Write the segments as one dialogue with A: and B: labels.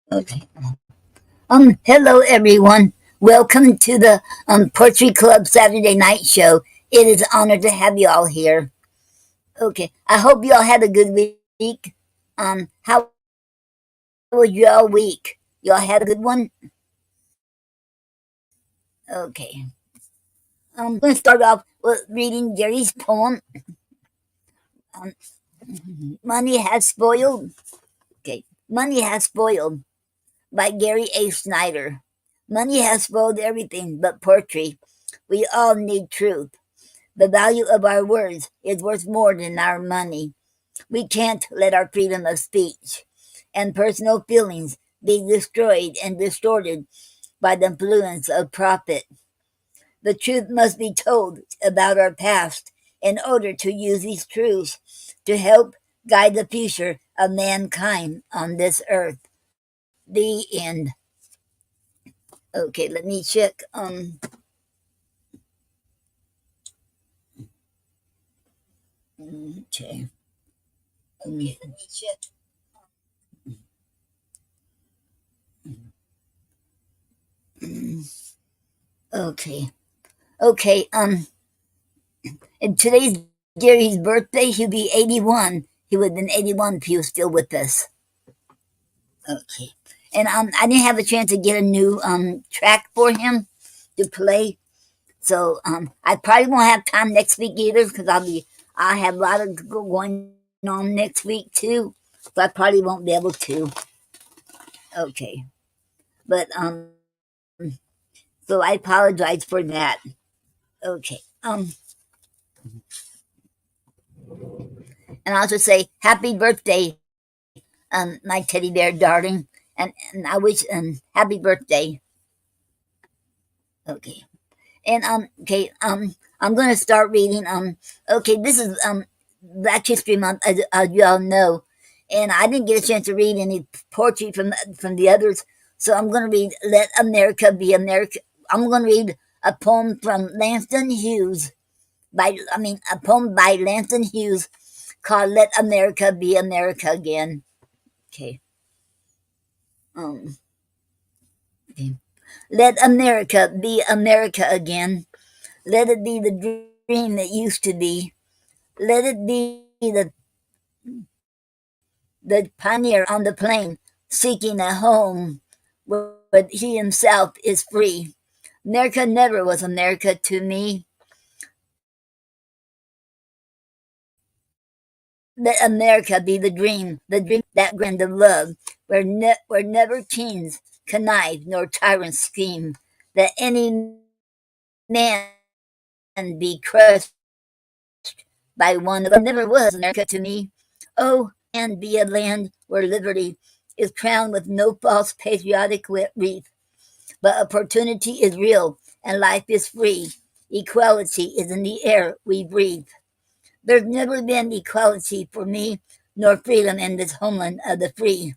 A: Okay. Hello everyone. Welcome to the Poetry Club Saturday Night Show. It is an honor to have you all here. Okay. I hope you all had a good week. How was your week? You all had a good one? Okay. I'm going to start off with reading Gary's poem. Um, Money Has Spoiled. Okay. Money Has Spoiled by Gary A. Snyder. Money has spoiled everything but poetry. We all need truth. The value of our words is worth more than our money. We can't let our freedom of speech and personal feelings be destroyed and distorted by the influence of profit. The truth must be told about our past in order to use these truths to help guide the future of mankind on this earth. The end. Okay, let me check. Okay. Okay, let me check. Okay. Okay. And today's Gary's birthday. He'll be 81. He would have been 81 if he was still with us. Okay. And I didn't have a chance to get a new track for him to play. So I probably won't have time next week either because I have a lot of going on next week too. So I probably won't be able to. Okay. But so I apologize for that. Okay. And I'll also say happy birthday, my teddy bear darling, and I wish happy birthday. Okay, and okay, I'm gonna start reading. Okay, this is Black History Month, as you all know, and I didn't get a chance to read any poetry from the others, so I'm gonna read "Let America Be America." I'm gonna read a poem from Langston Hughes a poem by Langston Hughes called "Let America Be America Again." Okay. Um, okay. Let America be America again. Let it be the dream that used to be. Let it be the pioneer on the plain seeking a home where he himself is free. America never was America to me. Let America be the dream that grand of love, where never kings connive nor tyrants scheme, that any man be crushed by one of them. Never was America to me. Oh, and be a land where liberty is crowned with no false patriotic wreath, but opportunity is real and life is free. Equality is in the air we breathe. There's never been equality for me, nor freedom in this homeland of the free.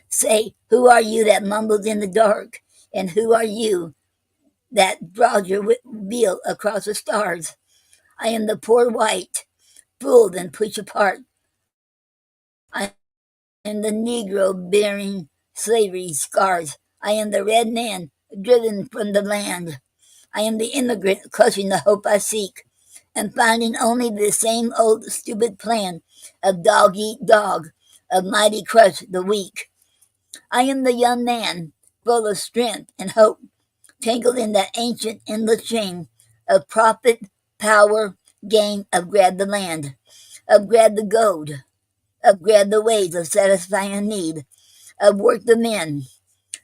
A: Say, who are you that mumbles in the dark? And who are you that draws your wheel across the stars? I am the poor white, fooled and pushed apart. I am the Negro bearing slavery's scars. I am the red man driven from the land. I am the immigrant clutching the hope I seek and finding only the same old stupid plan of dog eat dog, of mighty crush the weak. I am the young man, full of strength and hope, tangled in that ancient endless chain of profit, power, gain, of grab the land, of grab the gold, of grab the ways of satisfying need, of work the men,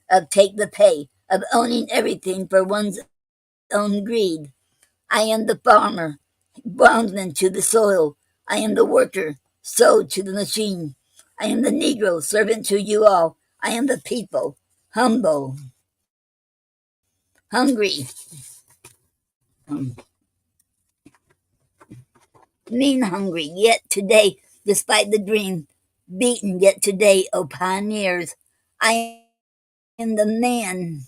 A: of take the pay, of owning everything for one's own greed. I am the farmer, bondsman to the soil. I am the worker, sold to the machine. I am the Negro, servant to you all. I am the people, humble, hungry, um, mean hungry, yet today, despite the dream, beaten yet today, O pioneers. I am the man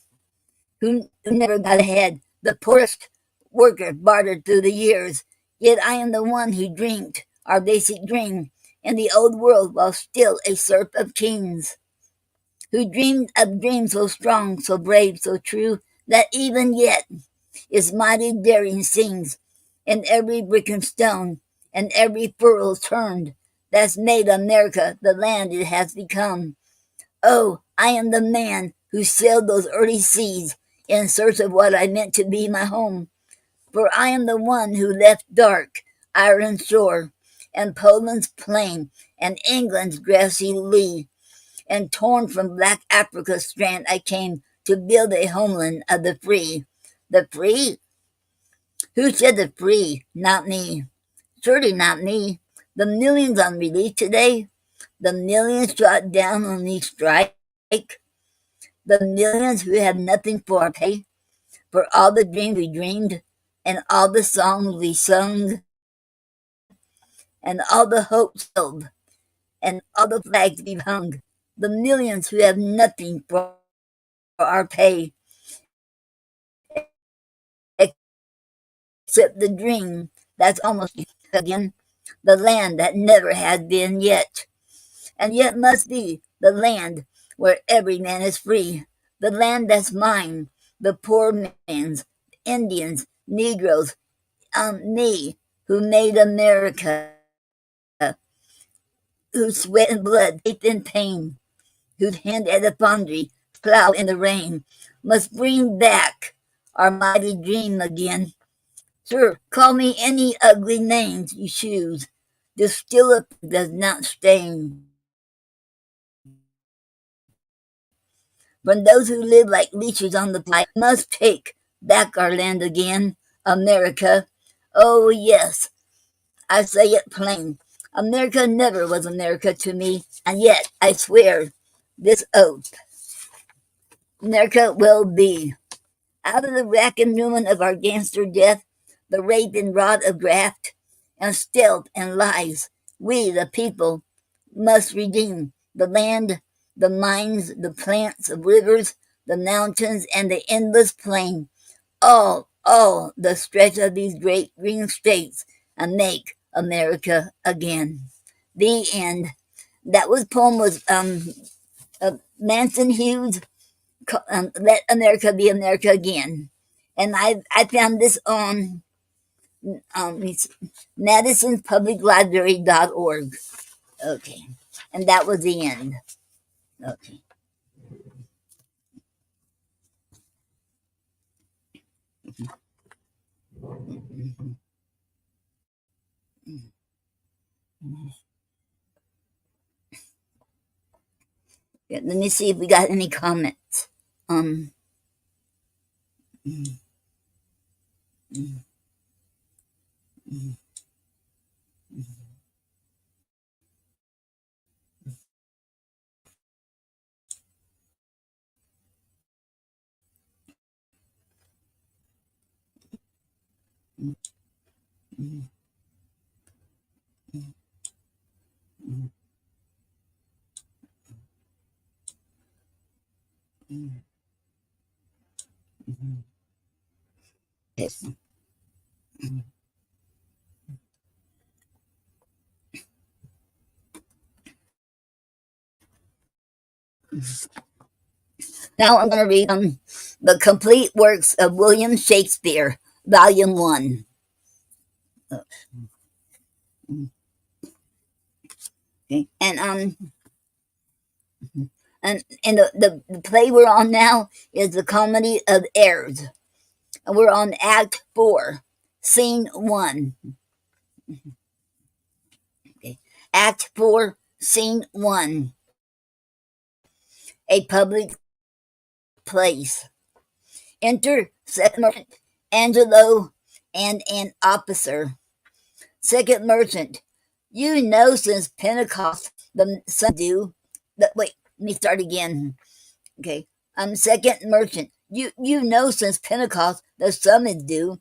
A: who never got ahead, the poorest worker bartered through the years. Yet I am the one who dreamed our basic dream in the old world while still a serf of kings. who dreamed of dreams so strong, so brave, so true, that even yet its mighty daring sings in every brick and stone, and every furrow turned, that's made America the land it has become. Oh, I am the man who sailed those early seas in search of what I meant to be my home. For I am the one who left dark Ireland's shore, and Poland's plain, and England's grassy lea, and torn from black Africa's strand I came to build a homeland of the free. The free? Who said the free? Not me. Surely not me. The millions on relief today, the millions shot down on each strike, the millions who have nothing for our pay, for all the dreams we dreamed, and all the songs we sung, and all the hopes held, and all the flags we've hung, the millions who have nothing for our pay, except the dream that's almost again, the land that never has been yet, and yet must be the land where every man is free, the land that's mine, the poor man's, Indians, Negroes, me, who made America, whose sweat and blood, faith and pain, whose hand at the foundry, plow in the rain, must bring back our mighty dream again. Sir, call me any ugly names you choose. This still does not stain. From those who live like leeches on the pike must take back our land again, America. Oh, yes, I say it plain. America never was America to me, and yet I swear this oath, America will be. Out of the rack and ruin of our gangster death, the rape and rot of graft, and stealth and lies, we, the people, must redeem the land, the mines, the plants, the rivers, the mountains, and the endless plain, all the stretch of these great green states, and make America again. The end. That poem was Manson Hughes, Let America Be America Again. And I found this on madisonpubliclibrary.org. Okay. And that was the end. Okay. Yeah, let me see if we got any comments. Um, yes. Now I'm going to read the complete works of William Shakespeare, Volume 1. Okay. And the play we're on now is the Comedy of Errors. And we're on Act 4, Scene 1. Okay. Act 4, Scene 1. A public place. Enter second merchant, Angelo, and an officer. Second merchant, you know since Pentecost the sun do. Wait, let me start again. Okay. Second merchant, you know since Pentecost the sun is due,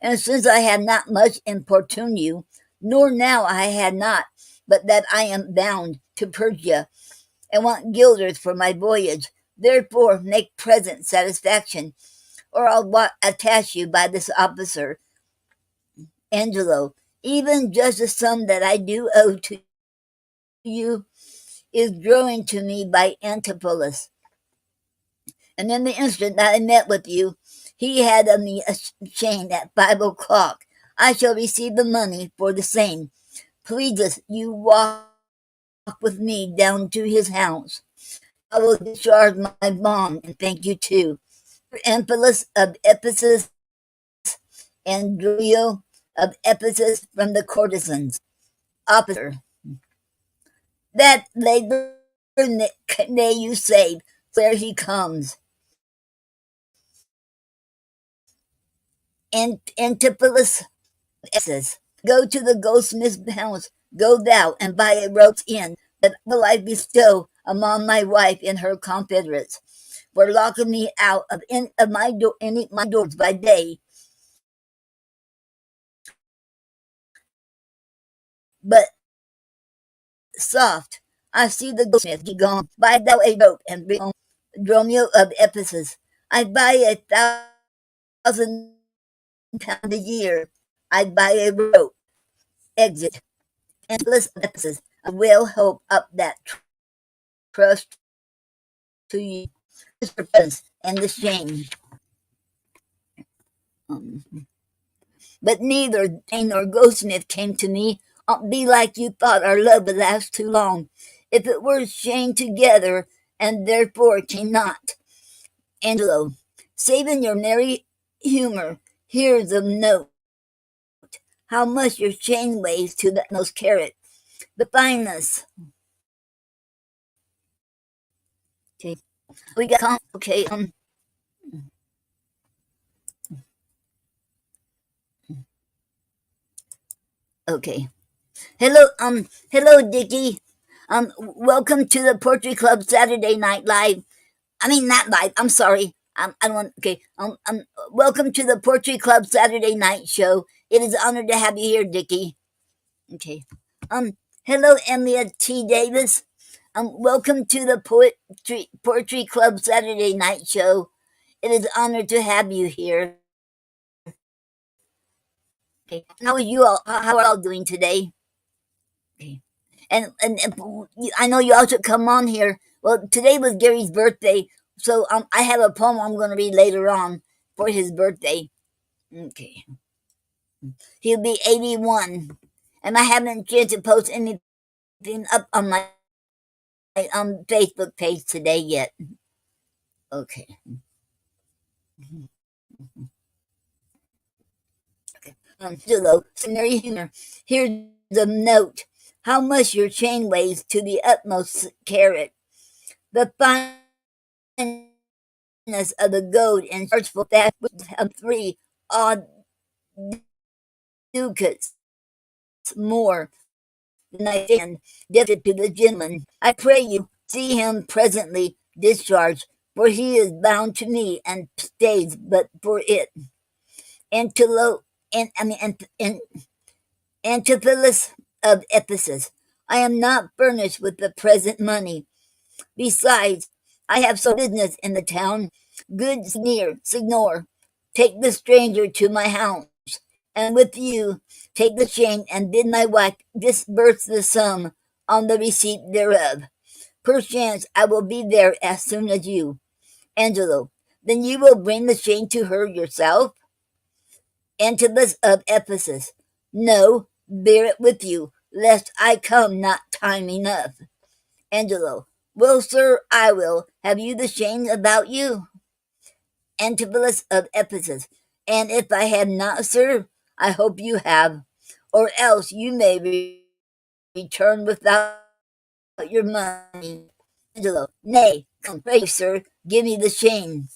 A: and since I have not much importune you, nor now I had not, but that I am bound to Persia, and want guilders for my voyage, therefore make present satisfaction, or I'll attach you by this officer. Angelo, even just the sum that I do owe to you, is growing to me by Antipolis. And in the instant that I met with you, he had on me a chain at 5 o'clock. I shall receive the money for the same. Please us, you walk with me down to his house. I will discharge my bond and thank you too. Amphialus of Ephesus and Dromio of Ephesus from the courtesans. Officer, that labor may you save where he comes. And Antipholus says, go to the goldsmith's house, go thou and buy a rope's end, that will I bestow among my wife and her confederates. For locking me out of my doors by day, but soft. I see the goldsmith be gone. Buy thou a rope and bring home Dromio of Ephesus. I buy 1,000 pounds a year. I buy a rope. Exit. Endless of Ephesus. I will hope up that trust to you. And the shame. But neither Dane nor Goldsmith came to me. Be like you thought our love would last too long. If it were chained together, and therefore came not. Angelo, saving your merry humor, here's a note. How much your chain weighs to the utmost carat. The fineness. Okay. We got okay, okay. Hello, Dickie. Welcome to the Poetry Club Saturday Night Live. I mean, not live. I'm sorry. I don't want. Okay. Welcome to the Poetry Club Saturday Night Show. It is an honor to have you here, Dickie. Okay. Hello, Emilia T. Davis. Welcome to the Poetry Club Saturday Night Show. It is an honor to have you here. Okay. How are you all? How are all doing today? Okay. And I know you all should come on here. Well, today was Gary's birthday, so I have a poem I'm going to read later on for his birthday. Okay. He'll be 81, and I haven't chance to post anything up on my Facebook page today yet. Okay. Hello, Scenario Humor. Here's a note. How much your chain weighs to the utmost carat. The fineness of the gold and chargeful that of 3 odd ducats more than I stand debted to the gentleman. I pray you see him presently discharged, for he is bound to me and stays but for it. Antilo and I mean and Antipholus of Ephesus. I am not furnished with the present money. Besides, I have some business in the town. Good Signor, take the stranger to my house, and with you take the chain and bid my wife disburse the sum on the receipt thereof. Perchance I will be there as soon as you. Angelo, then you will bring the chain to her yourself? Antibus of Ephesus, no, bear it with you, lest I come not time enough. Angelo, well, sir, I will. Have you the chain about you? Antipholus of Ephesus, and if I have not, sir, I hope you have, or else you may return without your money. Angelo, nay, come, pray, sir, give me the chain.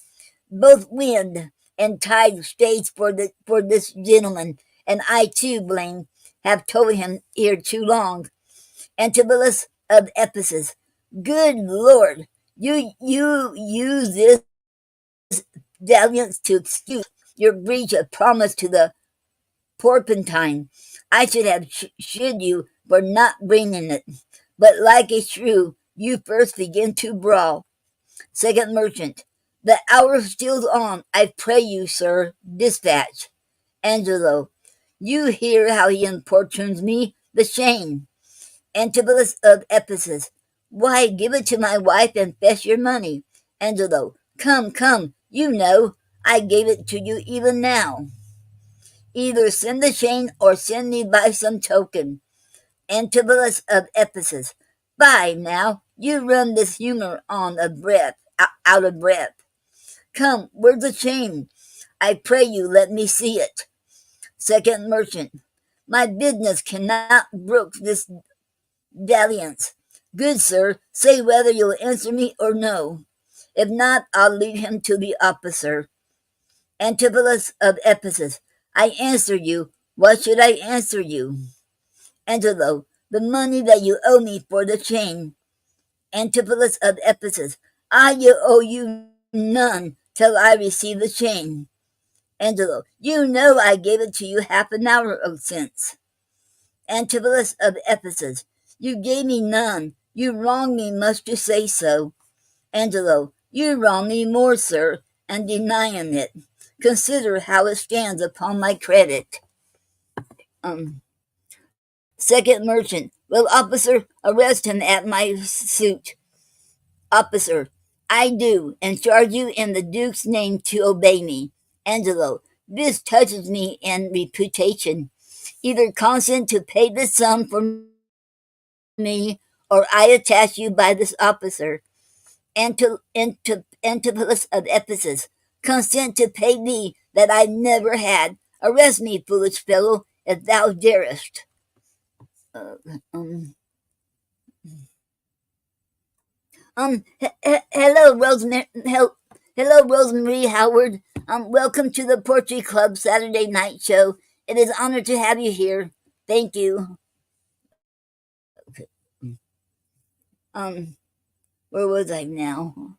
A: Both wind and tide stays for this gentleman, and I too, blame, have told him here too long. Antipholus of Ephesus, good Lord, you use this dalliance to excuse your breach of promise to the porpentine. I should have shid you for not bringing it, but like a shrew, you first begin to brawl. Second merchant, the hour steals on. I pray you, sir, dispatch. Angelo, you hear how he importunes me. The shame. Antipholus of Ephesus, Why, give it to my wife and fetch your money. Angelo, come, come, you know, I gave it to you even now. Either send the chain or send me by some token. Antipholus of Ephesus, by now, you run this humor on a breath, out of breath. Come, where's the chain? I pray you let me see it. Second merchant, my business cannot brook this dalliance. Good sir, say whether you'll answer me or no. If not, I'll lead him to the officer. Antipholus of Ephesus, I answer you. What should I answer you? Angelo, the money that you owe me for the chain. Antipholus of Ephesus, I owe you none till I receive the chain. Angelo, you know I gave it to you half an hour since. Antipholus of Ephesus, you gave me none. You wrong me much to say so. Angelo, you wrong me more, sir, and denying it. Consider how it stands upon my credit. Second merchant, will officer arrest him at my suit? Officer, I do, and charge you in the Duke's name to obey me. Angelo, this touches me in reputation. Either consent to pay the sum for me, or I attach you by this officer. Antipholus of Ephesus, consent to pay thee that I never had. Arrest me, foolish fellow, if thou darest. Uh, um, hello, Rosemary. Hello, Rosemary Howard. Welcome to the Poetry Club Saturday night show. It is an honor to have you here. Thank you. Okay. Where was I now?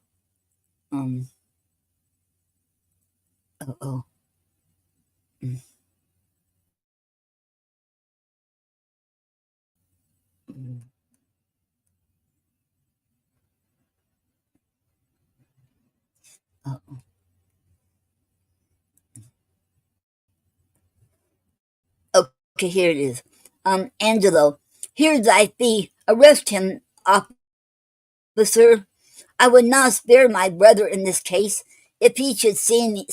A: Um. Oh. Oh. Mm, mm, oh. Okay, here it is. Angelo, here's thy fee. Arrest him, officer. I would not spare my brother in this case, if he should seen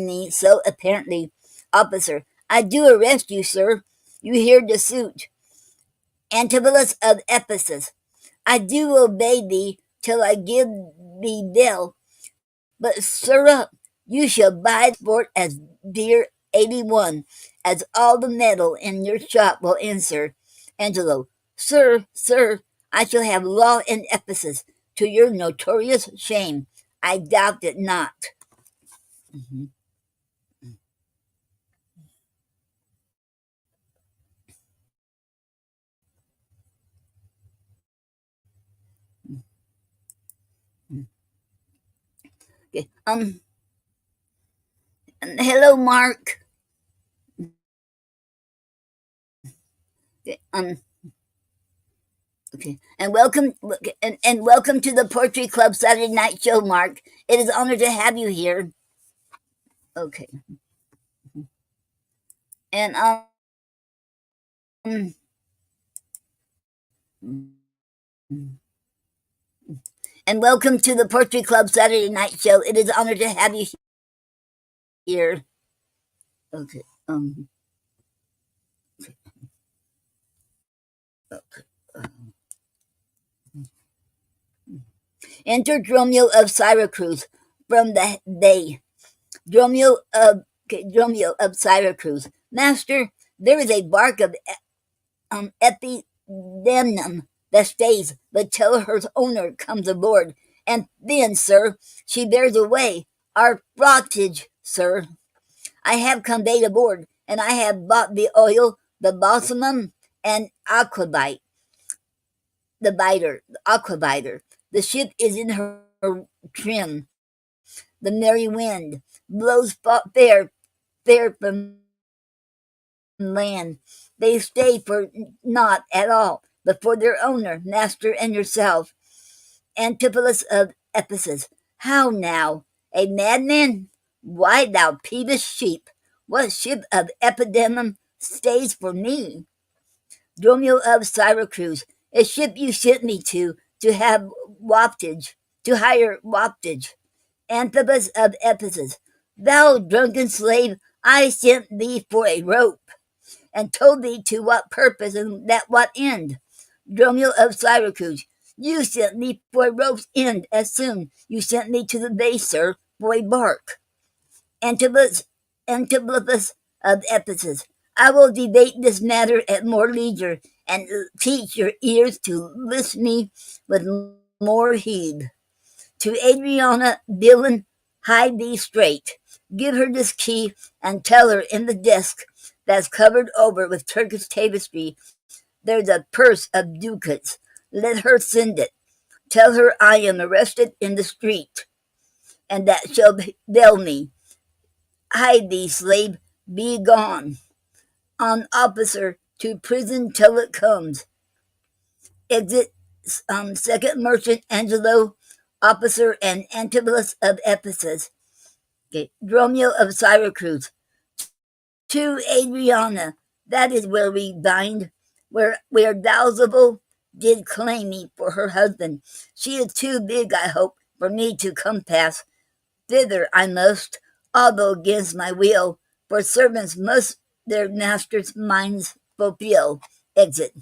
A: me so apparently. Officer, I do arrest you, sir. You hear the suit. Antipholus of Ephesus, I do obey thee till I give thee bail. But, sirrah, you shall buy sport as dear 81 as all the metal in your shop will answer. Angelo, sir, I shall have law in Ephesus, to your notorious shame. I doubt it not. Mhm. Okay. Hello, Mark. Okay, okay, and welcome, and welcome to the Poetry Club Saturday Night Show, Mark. It is an honor to have you here. Okay, and and welcome to the Poetry Club Saturday Night Show. It is an honor to have you here. Okay, okay. Enter Dromio of Syracuse from the day. Dromio of Syracuse. Master, there is a bark of epidemnum that stays, but till her owner comes aboard. And then, sir, she bears away our frottage, sir. I have conveyed aboard, and I have bought the oil, the balsamum, and aquabiter. The ship is in her trim. The merry wind blows fair from land. They stay for naught at all, but for their owner, master, and yourself. Antipholus of Ephesus, how now? A madman? Why, thou peevish sheep, what ship of epidemium stays for me? Dromio of Syracuse, a ship you sent me to to have waftage, to hire waftage. Antipas of Ephesus, thou drunken slave, I sent thee for a rope, and told thee to what purpose and at what end. Dromio of Syracuse, you sent me for a rope's end as soon you sent me to the bay, sir, for a bark. Antipas of Ephesus, I will debate this matter at more leisure, and teach your ears to listen me with more heed. To Adriana, villain, hide thee straight. Give her this key, and tell her in the desk that's covered over with Turkish tapestry there's a purse of ducats. Let her send it. Tell her I am arrested in the street, and that shall bail me. Hide thee, slave, be gone. On officer to prison till it comes. Exit second merchant Angelo, officer, and Antipas of Ephesus. Okay. Dromio of Syracuse. To Adriana, that is where we bind, where Dalzable did claim me for her husband. She is too big, I hope, for me to come past. Thither I must, although against my will, for servants must their masters' minds fulfill. Exit.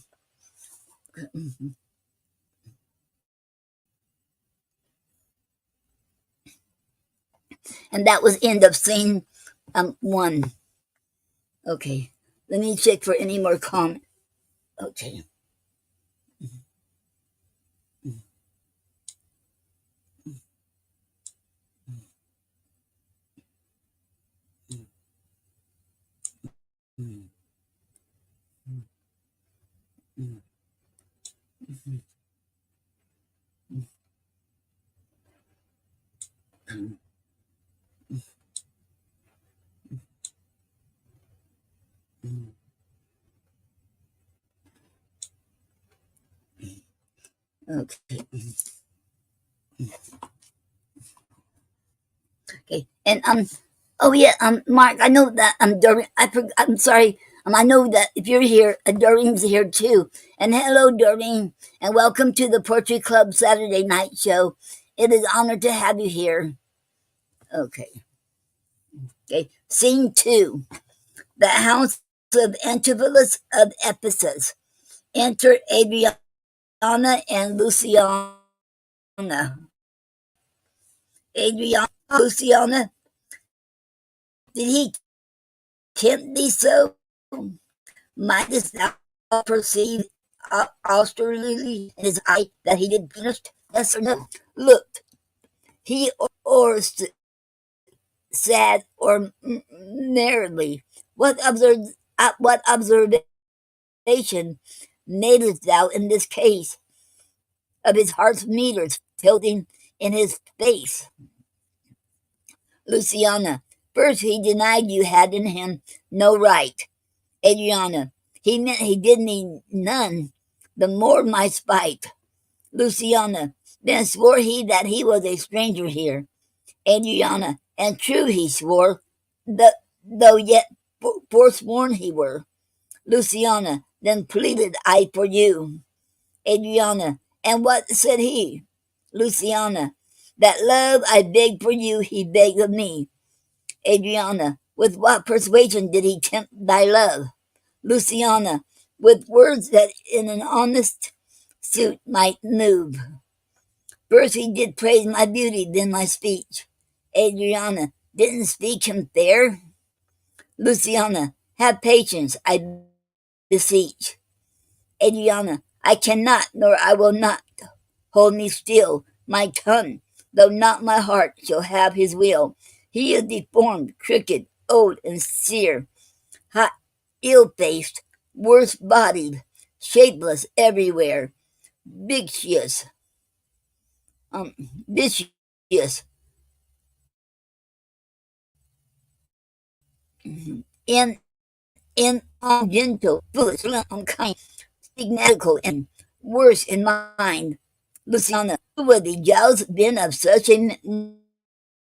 A: And that was end of scene 1. Okay. Let me check for any more comment. Okay. Okay. Okay. And oh yeah, Mark, I know that Doreen. I'm sorry. I know that if you're here, Doreen's here too. And hello, Doreen, and welcome to the Poetry Club Saturday night show. It is an honor to have you here. Okay. Okay. Scene 2: the house of Antipholus of Ephesus. Enter Adriana and Luciana. Luciana, did he tempt thee so? Mightest thou perceive austerely in his eye that he did finish? Yes or no? Looked he or sad or merrily? What observation madest thou in this case of his heart's meters tilting in his face? Luciana, first he denied you had in him no right. Adriana, he meant he did me none, the more my spite. Luciana, then swore he that he was a stranger here. Adriana, and true he swore, though yet forsworn he were. Luciana, then pleaded I for you. Adriana, and what said he? Luciana, that love I begged for you he begged of me. Adriana, with what persuasion did he tempt thy love? Luciana, with words that in an honest suit might move. First he did praise my beauty, then my speech. Adriana, didn't speak him fair? Luciana, have patience, I beseech. Adriana, I cannot, nor I will not. Hold me still, my tongue, though not my heart, shall have his will. He is deformed, crooked, old, and sere, hot, ill-faced, worse-bodied, shapeless everywhere, vicious, vicious, in ungentle, foolish, unkind, stigmatical, and worse in mind. Luciana, who would the jealous been of such a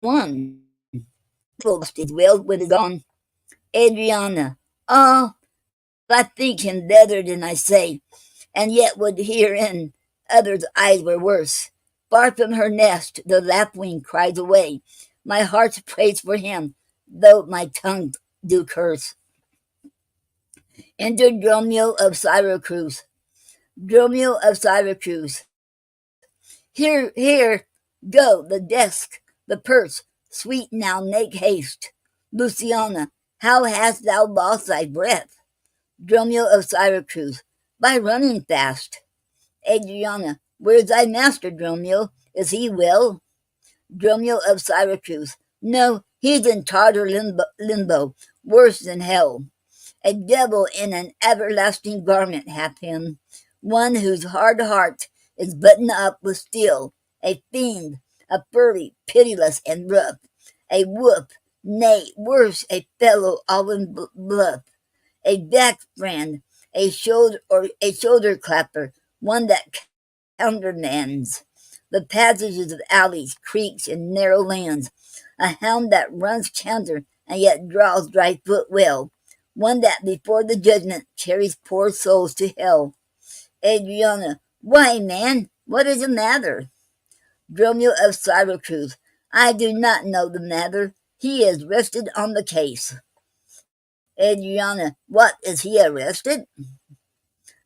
A: one? His will with his own. Adriana, I think him better than I say, and yet would herein others' eyes were worse. Far from her nest, the lapwing cries away. My heart prays for him, though my tongue do curse. Enter Dromio of Syracuse. Dromio of Syracuse. Here, here, go, the desk, the purse, sweet now make haste. Luciana, how hast thou lost thy breath? Dromio of Syracuse, by running fast. Adriana, where's thy master, Dromio? Is he well? Dromio of Syracuse, no, he's in Tartar limbo, worse than hell. A devil in an everlasting garment hath him, one whose hard heart is buttoned up with steel, a fiend, a furry, pitiless, and rough, a wolf, nay, worse, a fellow all in bluff, a back friend, a shoulder clapper, one that countermands the passages of alleys, creeks, and narrow lanes, a hound that runs counter and yet draws dry foot well, one that before the judgment carries poor souls to hell. Adriana, why, man, what is the matter? Dromio of Syracuse, I do not know the matter. He is rested on the case. Adriana, what, is he arrested?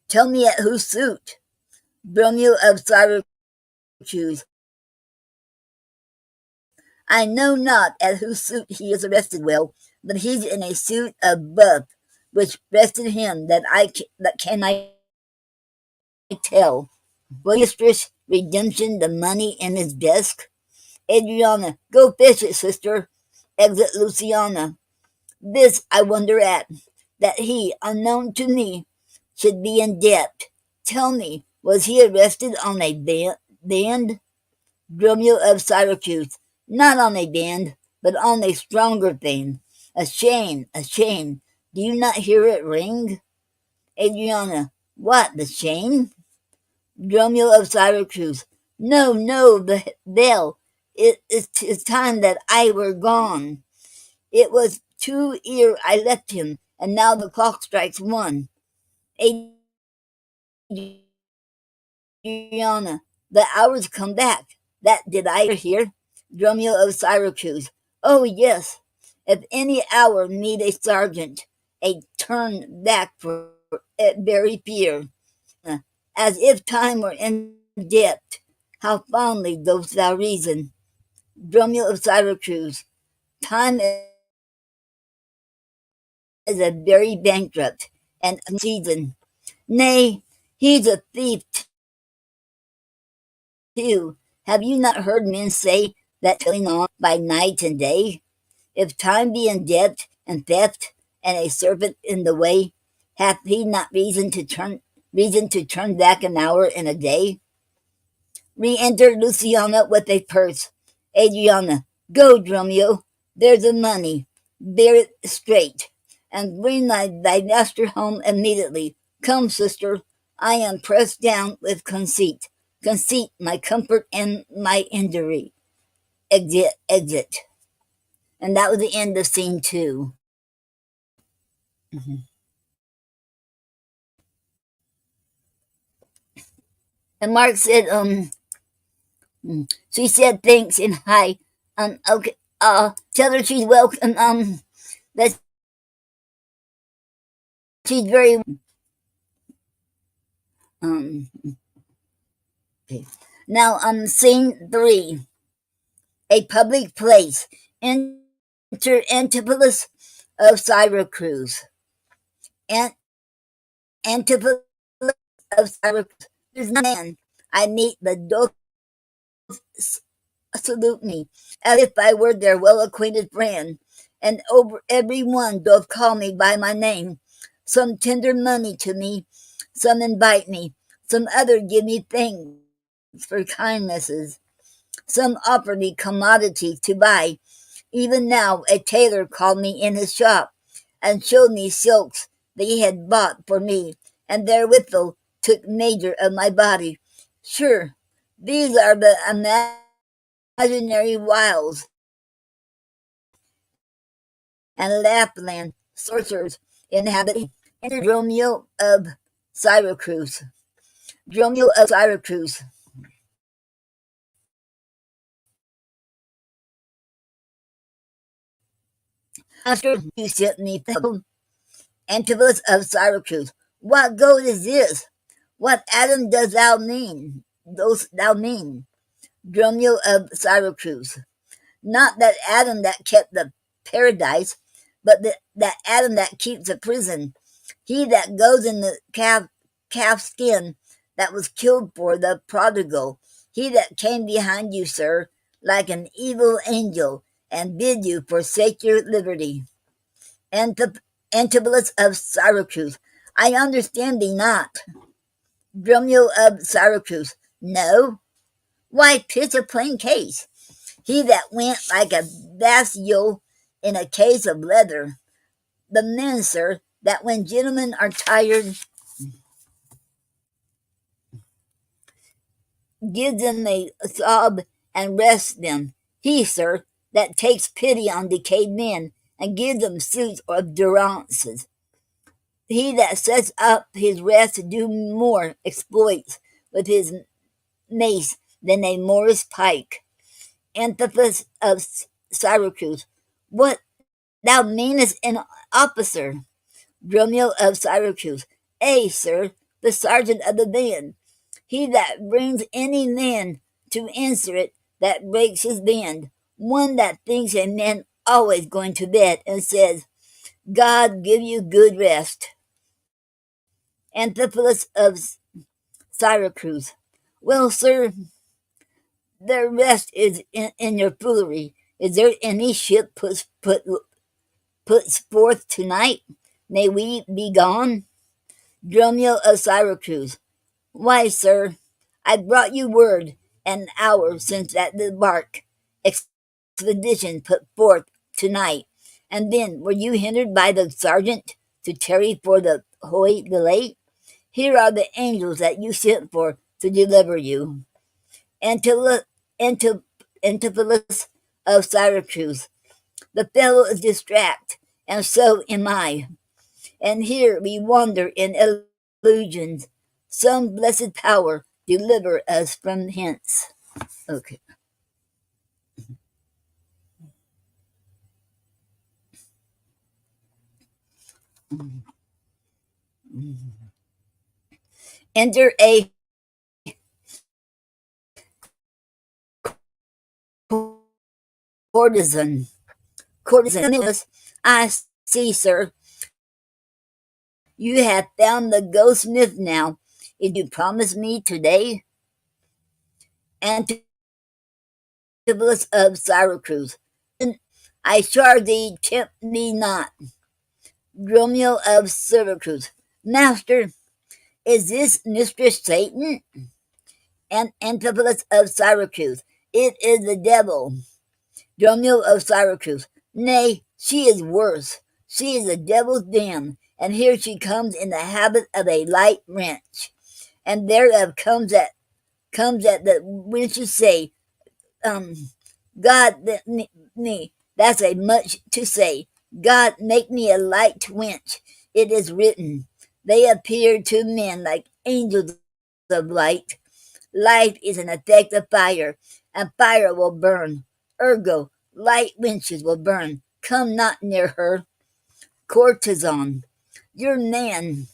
A: Tell me at whose suit? Dromio of Syracuse, I know not at whose suit he is arrested well, but he's in a suit of buff, which rested him that can I tell. Boisterous redemption the money in his desk? Adriana, go fetch it, sister. Exit Luciana. This I wonder at, that he, unknown to me, should be in debt. Tell me, was he arrested on a band? Dromio of Syracuse, not on a band, but on a stronger thing. A chain, a chain. Do you not hear it ring? Adriana, what, the chain? Dromio of Syracuse, no, no, the bell. It's time that I were gone. It was 2 ere I left him, and now the clock strikes 1. Adriana, the hours come back. That did I hear? Dromio of Syracuse, oh yes. If any hour meet a sergeant, a turn back for very fear. As if time were in debt, how fondly dost thou reason. Dromio of Syracuse, time is a very bankrupt and season. Nay, he's a thief too. Have you not heard men say that killing on by night and day? If time be in debt and theft, and a servant in the way, hath he not reason to turn back an hour in a day? Re-enter Luciana with a purse. Adriana, go, Dromio, there's the money. Bear it straight, and bring thy master home immediately. Come, sister, I am pressed down with conceit. Conceit, my comfort and my injury. Exit, exit. And that was the end of scene 2. Mhm. And Mark said, she said thanks and hi. Okay, tell her she's welcome, that she's very, um, okay. Now, scene 3, a public place. Enter Antipolis of Syracuse. Antipolis of Syracuse. There's no man I meet but doth salute me, as if I were their well-acquainted friend, and over every one doth call me by my name. Some tender money to me, some invite me, some other give me thanks for kindnesses, some offer me commodities to buy. Even now a tailor called me in his shop, and showed me silks that he had bought for me, and therewithal took measure of my body. Sure, these are the imaginary wiles and Lapland sorcerers inhabit. Enter Dromio of Syracuse. Dromio of Syracuse. After you sent me Antibus of Syracuse. What gold is this? What Adam does thou mean? Dost thou mean? Dromio of Syracuse. Not that Adam that kept the paradise, but that Adam that keeps the prison. He that goes in the calf skin that was killed for the prodigal. He that came behind you, sir, like an evil angel, and bid you forsake your liberty. Antibulus of Syracuse. I understand thee not. Dromio of Syracuse. No. Why, 'tis a plain case. He that went like a bastille in a case of leather. The men, sir, that when gentlemen are tired, give them a sob and rest them. He, sir, that takes pity on decayed men and gives them suits of durances. He that sets up his rest to do more exploits with his mace than a Morris pike. Antiphus of Syracuse. What thou meanest an officer. Dromio of Syracuse. Ay, sir, the sergeant of the band. He that brings any man to answer it, that breaks his band. One that thinks a man always going to bed and says, God give you good rest. Antipholus of Syracuse. Well, sir, their rest is in your foolery. Is there any ship puts forth tonight? May we be gone? Dromio of Syracuse. Why, sir, I brought you word an hour since that the bark expedition put forth tonight. And then were you hindered by the sergeant to tarry for the hoy delay? Here are the angels that you sent for to deliver you. Antipholus of Syracuse. The fellow is distract, and so am I. And here we wander in illusions. Some blessed power deliver us from hence. Okay. Enter a courtesan. I see, sir. You have found the goldsmith now. Did you promise me today? Antipholus of Syracuse. I charge thee, tempt me not. Dromio of Syracuse. Master, is this Mistress Satan? And Antipholus of Syracuse. It is the devil. Dromio of Syracuse. Nay, she is worse. She is the devil's dam, and here she comes in the habit of a light wrench. And thereof comes that when she say, God me, that's a much to say. God make me a light wench. It is written, they appear to men like angels of light. Life is an effect of fire, and fire will burn. Ergo, light wenches will burn. Come not near her. Courtesan, your man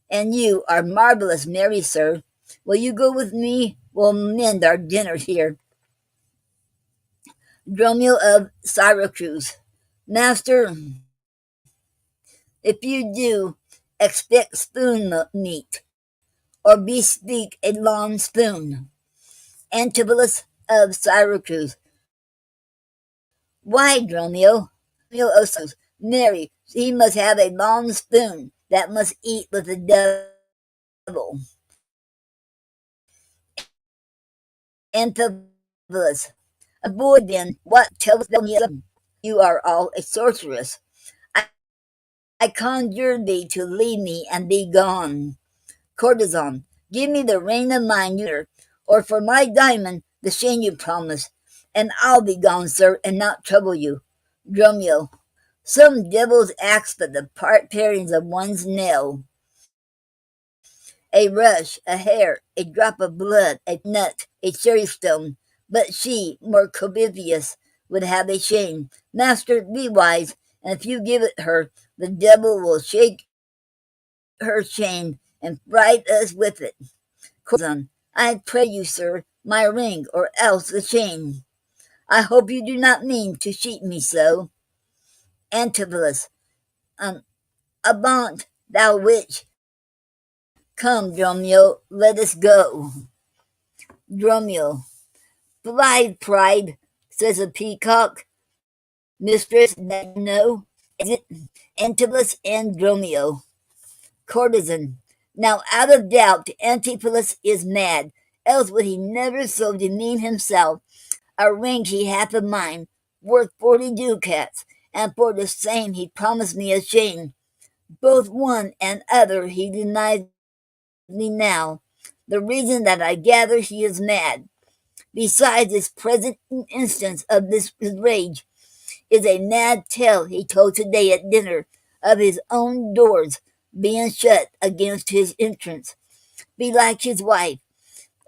A: and you are marvelous merry, sir. Will you go with me? We'll mend our dinner here. Dromio of Syracuse. Master, if you do, expect spoon meat, or bespeak a long spoon. Antipholus of Syracuse. Why, Dromio? Dromio of Syracuse. Mary, he must have a long spoon that must eat with the devil. Antipholus. Avoid then what tells them you are all a sorceress. I conjure thee to leave me and be gone. Courtesan, give me the ring of mine, or for my diamond the chain you promised, and I'll be gone, sir, and not trouble you. Dromio, some devil's axe but the parings of one's nail. A rush, a hair, a drop of blood, a nut, a cherry stone. But she, more covetous, would have a chain. Master, be wise, and if you give it her, the devil will shake her chain and fright us with it. Corazon, I pray you, sir, my ring, or else the chain. I hope you do not mean to cheat me so. Antipholus, avaunt, thou witch. Come, Dromio, let us go. Dromio, fly, pride, says a peacock. Mistress, that you know, exit Antipholus and Dromio. Courtesan, now out of doubt Antipholus is mad, else would he never so demean himself. A ring he hath of mine, worth 40 ducats, and for the same he promised me a chain. Both one and other he denies me now. The reason that I gather he is mad. Besides this present instance of this his rage, is a mad tale he told today at dinner of his own doors being shut against his entrance. Belike his wife,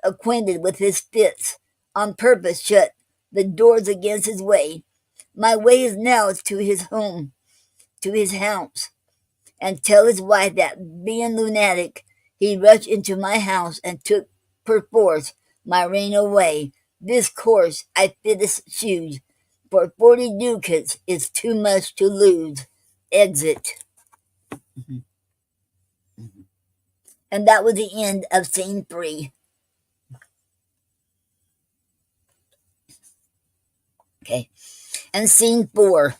A: acquainted with his fits, on purpose shut the doors against his way. My way is now to his home, to his house, and tell his wife that, being lunatic, he rushed into my house and took perforce my ring away. This course I fittest choose, for 40 ducats is too much to lose. Exit. And that was the end of scene 3. Okay. And scene 4.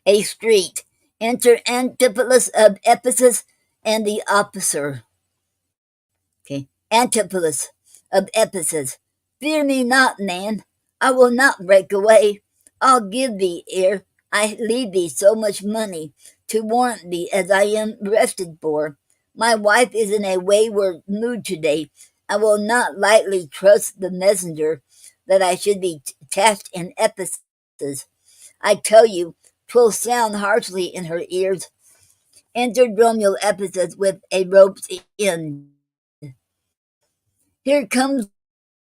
A: A street. Enter Antipholus of Ephesus and the officer. Okay. Antipholus of Ephesus. Fear me not, man. I will not break away. I'll give thee, ere I leave thee, so much money to warrant thee as I am rested for. My wife is in a wayward mood today. I will not lightly trust the messenger that I should be tasked in Ephesus. I tell you, 'twill sound harshly in her ears. Enter Dromio Ephesus with a rope's end. Here comes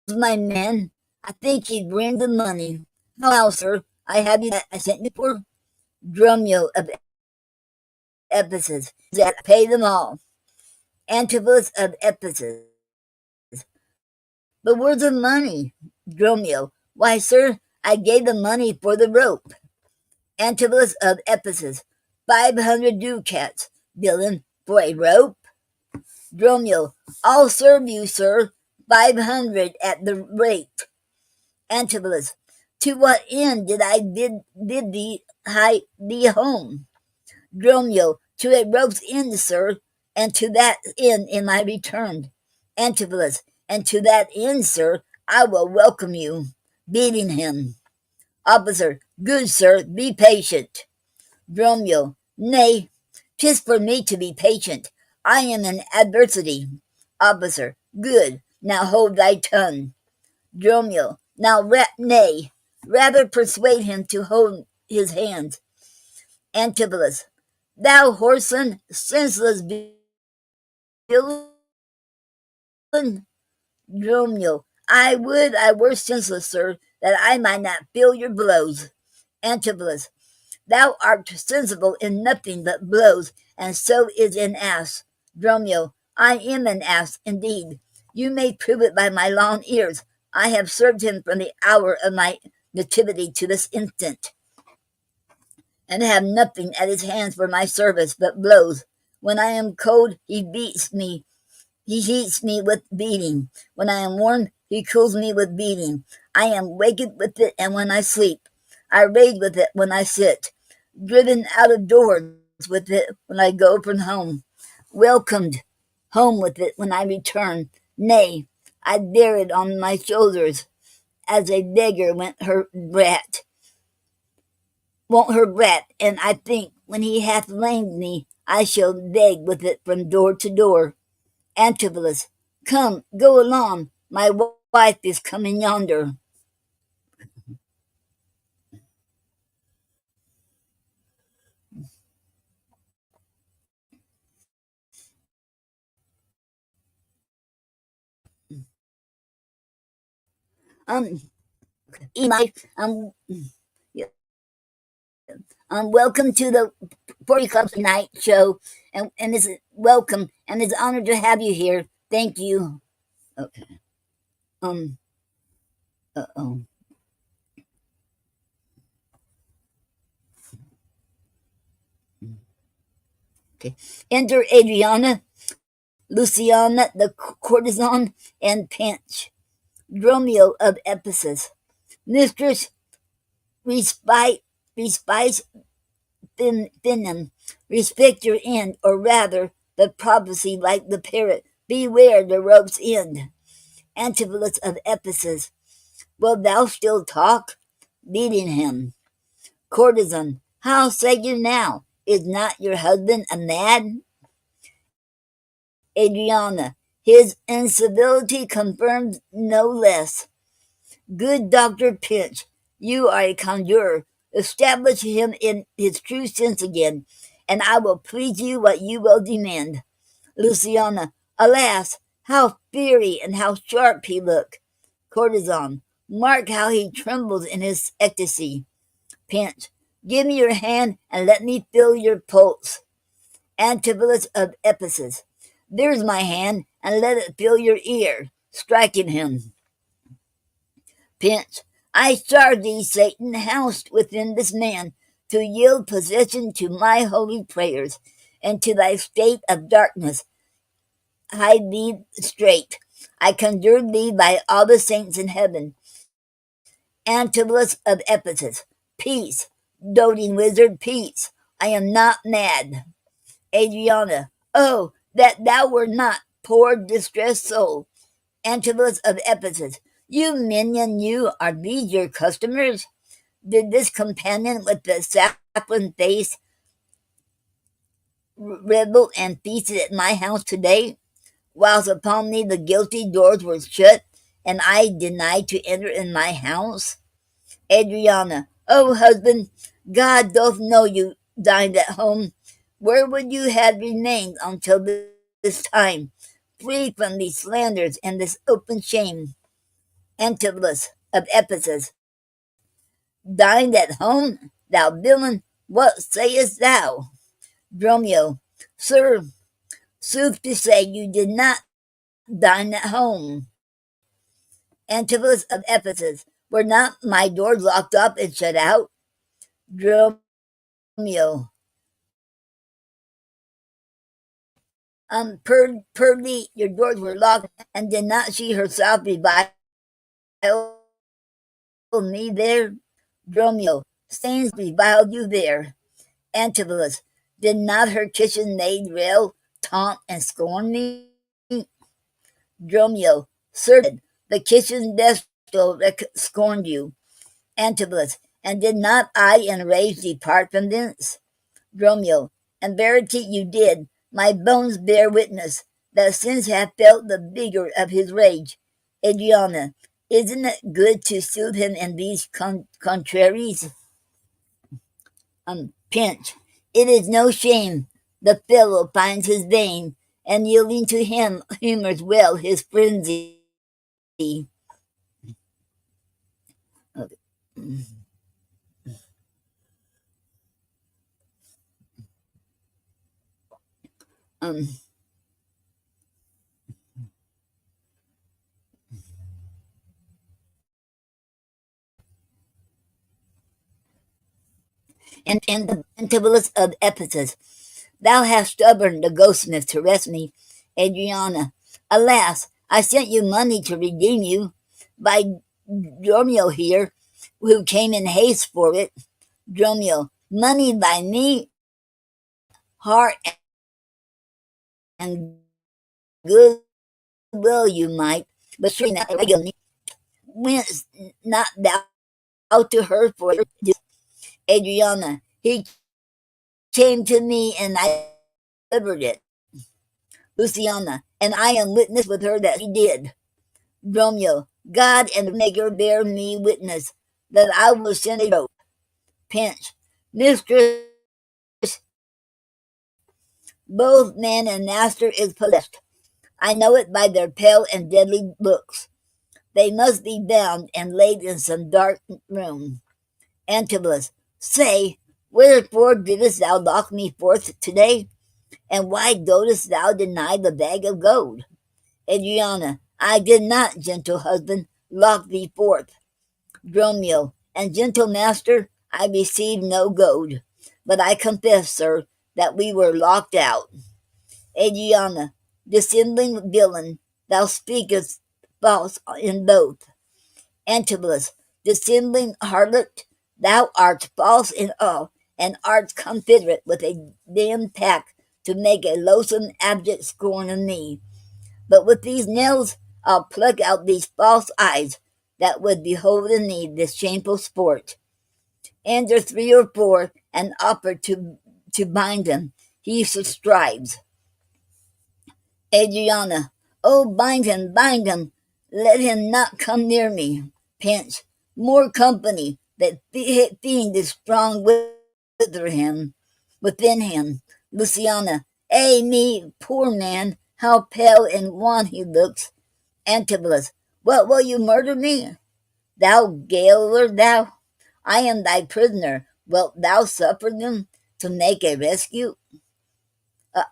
A: my man. I think he'd bring the money. How, sir? I have you that I sent you for? Dromio of Ephesus. That pay them all. Antipholus of Ephesus. But where's the money? Dromio. Why, sir, I gave the money for the rope. Antipholus of Ephesus. 500 ducats, villain, for a rope? Dromio. I'll serve you, sir. 500 at the rate. Antipholus. To what end did I bid thee hie thee home? Dromio. To a rope's end, sir, and to that end am I returned. Antipholus. And to that end, sir, I will welcome you. Beating him. Officer. Good sir, be patient. Dromio. Nay, 'tis for me to be patient. I am in adversity. Officer. Good. Now hold thy tongue. Dromio. Now nay, rather persuade him to hold his hands. Antipholus. Thou whoreson, senseless villain. Dromio. I would I were senseless, sir, that I might not feel your blows. Antipholus. Thou art sensible in nothing but blows, and so is an ass. Dromio. I am an ass, indeed. You may prove it by my long ears. I have served him from the hour of my nativity to this instant, and have nothing at his hands for my service but blows. When I am cold, he beats me. He heats me with beating. When I am warm, he cools me with beating. I am waked with it, and when I sleep, I rage with it when I sit. Driven out of doors with it when I go from home. Welcomed home with it when I return. Nay, I bear it on my shoulders, as a beggar won't her brat, and I think when he hath lamed me, I shall beg with it from door to door. Antipholus. Come, go along. My wife is coming yonder. Um, my yeah, welcome to the Poety Club's night show, and it's welcome, and it's an honor to have you here. Thank you. Okay. Um. Oh. Okay. Enter Adriana, Luciana, the courtesan, and Pinch, Dromio of Ephesus, Mistress Respite Finan, respect your end, or rather, the prophecy like the parrot, beware the rope's end. Antipholus of Ephesus, wilt thou still talk? Beating him. Courtesan, how say you now? Is not your husband a mad? Adriana, his incivility confirms no less. Good Dr. Pinch, you are a conjurer. Establish him in his true sense again, and I will please you what you will demand. Luciana, alas, how fiery and how sharp he look. Courtesan, mark how he trembles in his ecstasy. Pinch, give me your hand and let me feel your pulse. Antipholus of Ephesus, there's my hand, and let it feel your ear, striking him. Pinch, I charge thee, Satan, housed within this man, to yield possession to my holy prayers, and to thy state of darkness hide thee straight. I conjure thee by all the saints in heaven. Antipholus of Ephesus, peace, doting wizard, peace. I am not mad. Adriana, oh, that thou were not, poor distressed soul. Antipholus of Ephesus, you minion, you, are these your customers? Did this companion with the sapling face revel and feasted at my house today, whilst upon me the guilty doors were shut, and I denied to enter in my house? Adriana, oh husband, God doth know you dined at home. Where would you have remained until this time? Free from these slanders and this open shame. Antipholus of Ephesus, dined at home, thou villain, what sayest thou? Dromio, sir, sooth to say you did not dine at home. Antipholus of Ephesus, were not my doors locked up and shut out? Dromio, Purdy, your doors were locked, and did not she herself revile me there? Dromio, stains reviled you there. Antipholus, did not her kitchen maid rail, taunt, and scorn me? Dromio, certain, the kitchen vestal scorned you. Antipholus, and did not I in rage depart from thence? Dromio, in verity you did. My bones bear witness that since have felt the vigor of his rage. Adriana, isn't it good to soothe him in these contraries? Pinch, it is no shame. The fellow finds his vein, and yielding to him humors well his frenzy. Okay. Um, and the Antipholus of Ephesus, thou hast stubborn the goldsmith to rest me. Adriana, alas, I sent you money to redeem you, by Dromio here, who came in haste for it. Dromio, money by me, heart and good will you might, but surely not regularly. Went not thou to her for it? Adriana, he came to me and I delivered it. Luciana, and I am witness with her that he did. Dromio, God and the maker bear me witness that I will send a rope. Pinch, mistress, both man and master is possessed. I know it by their pale and deadly looks. They must be bound and laid in some dark room. Antibolus, say, wherefore didst thou lock me forth today? And why dost thou deny the bag of gold? Adriana, I did not, gentle husband, lock thee forth. Dromio, and gentle master, I received no gold. But I confess, sir, that we were locked out. Adriana, dissembling villain, thou speakest false in both. Antibolus, dissembling harlot, thou art false in all, and art confederate with a damned pack to make a loathsome abject scorn of me. But with these nails I'll pluck out these false eyes that would behold in thee this shameful sport. Enter 3 or 4 and offer to bind him. He subscribes. Adriana, oh, bind him, bind him. Let him not come near me. Pinch, more company, that fiend is strong within him. Luciana, me, poor man, how pale and wan he looks. Antibolus, what, will you murder me? Thou gaoler, thou, I am thy prisoner. Wilt thou suffer them to make a rescue?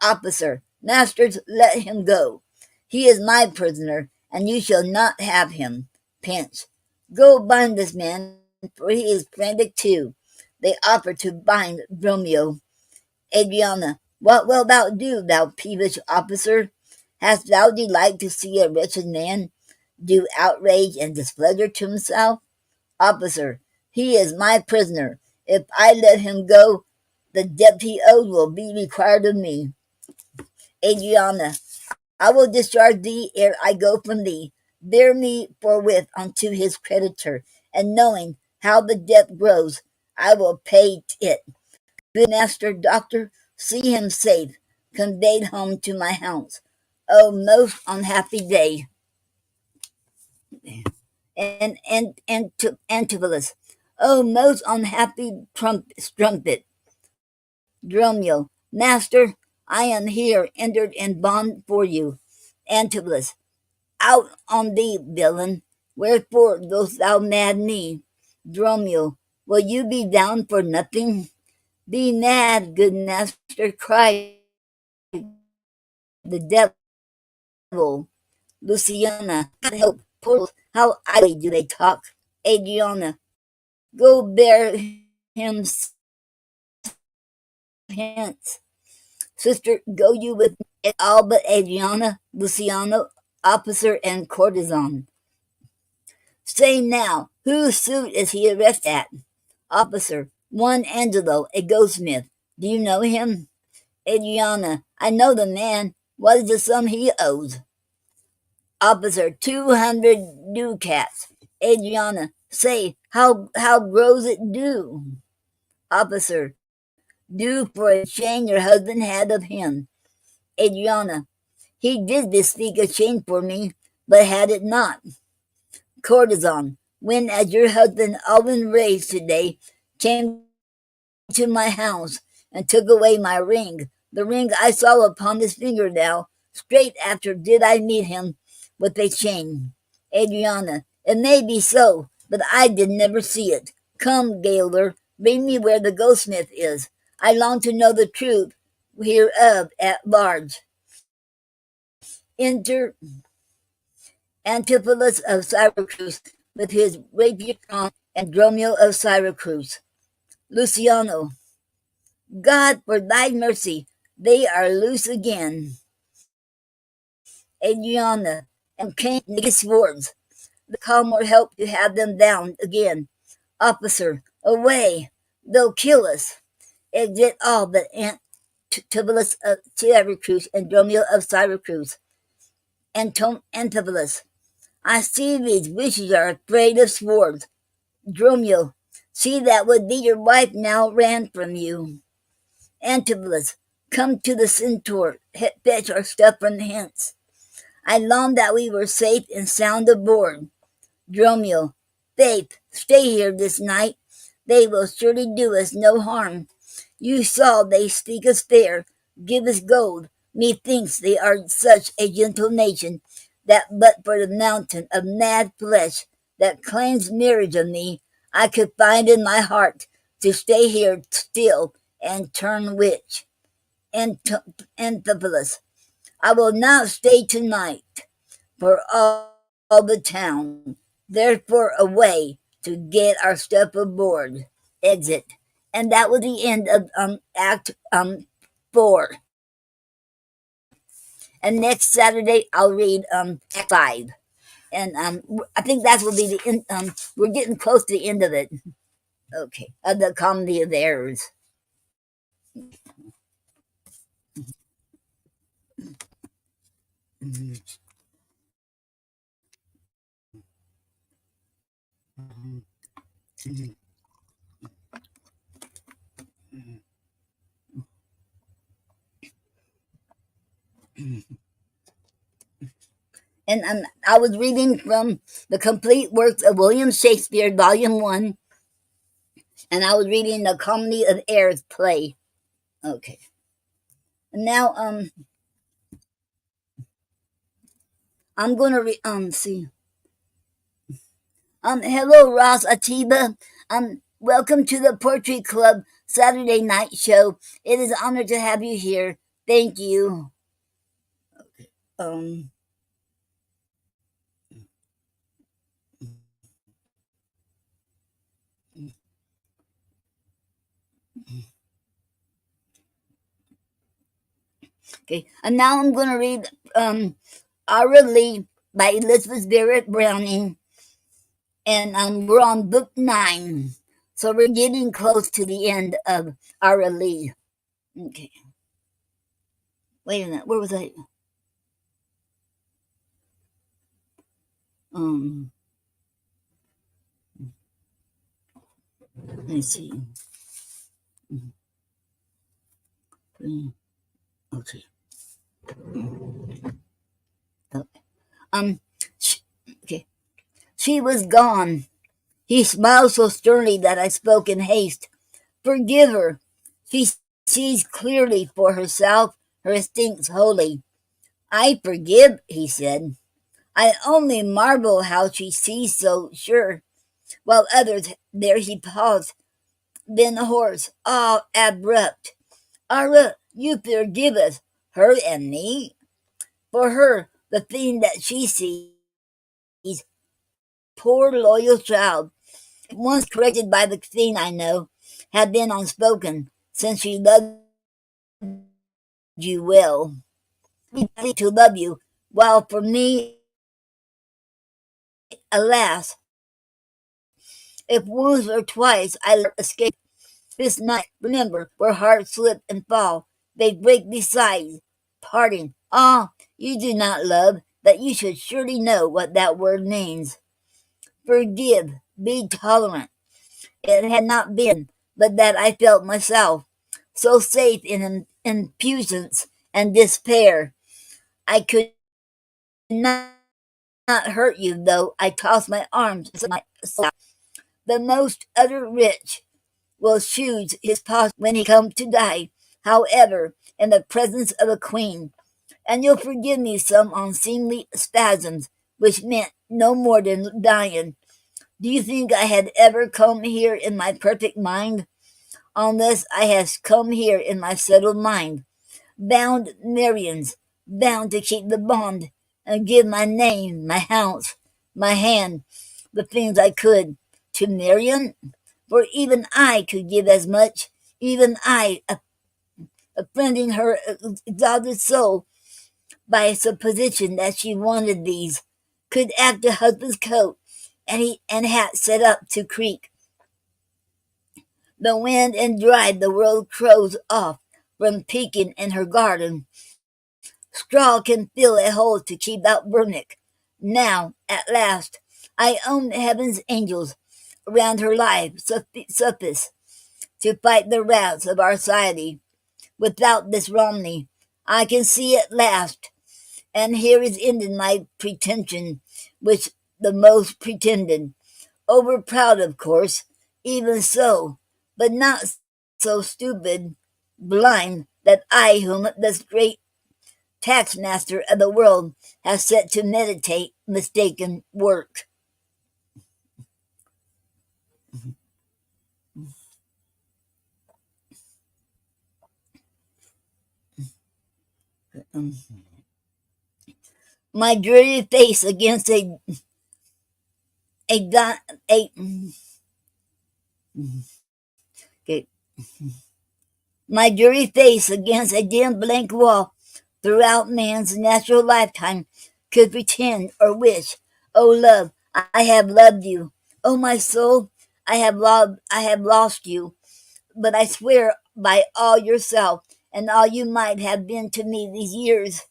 A: Officer, masters, let him go. He is my prisoner, and you shall not have him. Pinch, go bind this man, for he is frantic too. They offer to bind Romeo. Adriana, what wilt thou do, thou peevish officer? Hast thou delight to see a wretched man do outrage and displeasure to himself? Officer, he is my prisoner. If I let him go, the debt he owes will be required of me. Adriana, I will discharge thee ere I go from thee. Bear me forthwith unto his creditor, and knowing how the debt grows, I will pay it. Good master doctor, see him safe, conveyed home to my house. O most unhappy day. And to Antibolus, O most unhappy strumpet. Dromio, master, I am here entered in bond for you. Antibolus, out on thee, villain. Wherefore dost thou mad me? Dromio, will you be down for nothing? Be mad, good master, cried the devil. Luciana, God help, portals, how idly do they talk. Adriana, go bear him hence. Sister, go you with me, all but Adriana, Luciano, officer, and courtesan. Say now, whose suit is he arrested at? Officer, one Angelo, a goldsmith. Do you know him? Adriana, I know the man. What is the sum he owes? Officer, 200 ducats. Adriana, say, how grows it due? Officer, due for a chain your husband had of him. Adriana, he did bespeak a chain for me, but had it not. Courtesan, when as your husband Alvin raised today came to my house and took away my ring, the ring I saw upon his finger now, straight after did I meet him with a chain. Adriana, it may be so, but I did never see it. Come, gaoler, bring me where the goldsmith is. I long to know the truth hereof at large. Enter Antipholus of Syracuse with his rapier drawn, and Dromio of Syracuse. Luciano, God, for thy mercy, they are loose again. Adriana, and came naked swords. The call more help to have them bound again. Officer, away, they'll kill us. Exit all but Antipholus of Syracuse and Dromio of Syracuse. Antipholus, I see these witches are afraid of swords. Dromio, she that would be your wife now ran from you. Antipholus, come to the centaur, fetch our stuff from hence. I long that we were safe and sound aboard. Dromio, faith, stay here this night. They will surely do us no harm. You saw they speak us fair, give us gold. Methinks they are such a gentle nation. that but for the mountain of mad flesh that claims marriage of me, I could find in my heart to stay here still and turn witch. Antipholus, I will not stay tonight for all the town. Therefore, away to get our stuff aboard. Exit. And that was the end of Act 4. And next Saturday, I'll read Act 5. And I think that will be the end. We're getting close to the end of it. Okay, of the Comedy of Errors. And I was reading from the complete works of William Shakespeare, Volume 1, and I was reading the Comedy of Errors play. Okay. And now I'm gonna see. Hello, Ross Atiba. Welcome to the Poetry Club Saturday night show. It is an honor to have you here. Thank you. Um, okay, and now I'm gonna read Ara Lee by Elizabeth Barrett Browning, and we're on book 9, so we're getting close to the end of Ara Lee. Okay, wait a minute, where was I? Let me see. Okay. Um, okay. She was gone. He smiled so sternly that I spoke in haste. Forgive her. She sees clearly for herself, her instincts holy. I forgive, he said. I only marvel how she sees so sure, while others, there he paused, then hoarse, all abrupt. Ara, you forgive us, her and me. For her, the thing that she sees, poor loyal child, once corrected by the thing I know, had been unspoken, since she loved you well. To love you, while for me, alas, if once or twice I let escape, this night, remember, where hearts slip and fall, they break besides, parting. Ah, you do not love, but you should surely know what that word means. Forgive, be tolerant. It had not been, but that I felt myself so safe in impudence and despair. I could not hurt you, though I tossed my arms to my soul. The most utter rich will choose his posture when he comes to die, however, in the presence of a queen. And you'll forgive me some unseemly spasms, which meant no more than dying. Do you think I had ever come here in my perfect mind? Unless I have come here in my settled mind, bound Marian's, bound to keep the bond, and give my name, my house, my hand, the things I could, to Marian? For even I could give as much, even I, offending her exalted soul by supposition that she wanted these, could act a husband's coat and hat set up to creak the wind and drive the world crows off from peeking in her garden. Straw can fill a hole to keep out vernick. Now, at last, I own heaven's angels around her life suffice to fight the wraths of our society. Without this Romney, I can see at last, and here is ended my pretension, which the most pretended. Over proud, of course, even so, but not so stupid, blind, that I, whom this great taxmaster of the world, has set to meditate mistaken work. My dreary face against a, a okay. My dreary face against a dim blank wall throughout man's natural lifetime could pretend or wish. Oh love, I have loved you. Oh my soul, I have lost you. But I swear by all yourself and all you might have been to me these years,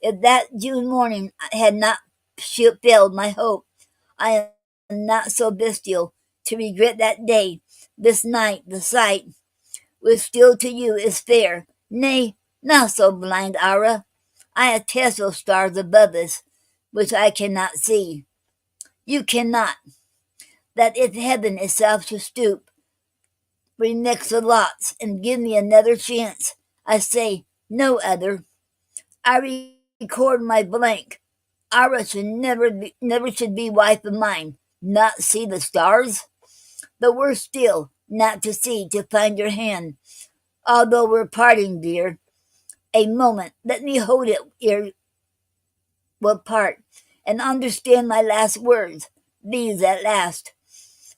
A: if that June morning had not failed my hope, I am not so bestial to regret that day, this night, the sight, which still to you is fair. Nay, not so blind, Ara. I attest those stars above us, which I cannot see. You cannot. That if heaven itself should stoop, remix the lots, and give me another chance, I say no other. I record my blank. Ara should never should be wife of mine. Not see the stars? But worse still, not to see, to find your hand. Although we're parting, dear, a moment, let me hold it ere we'll part, and understand my last words, these at last.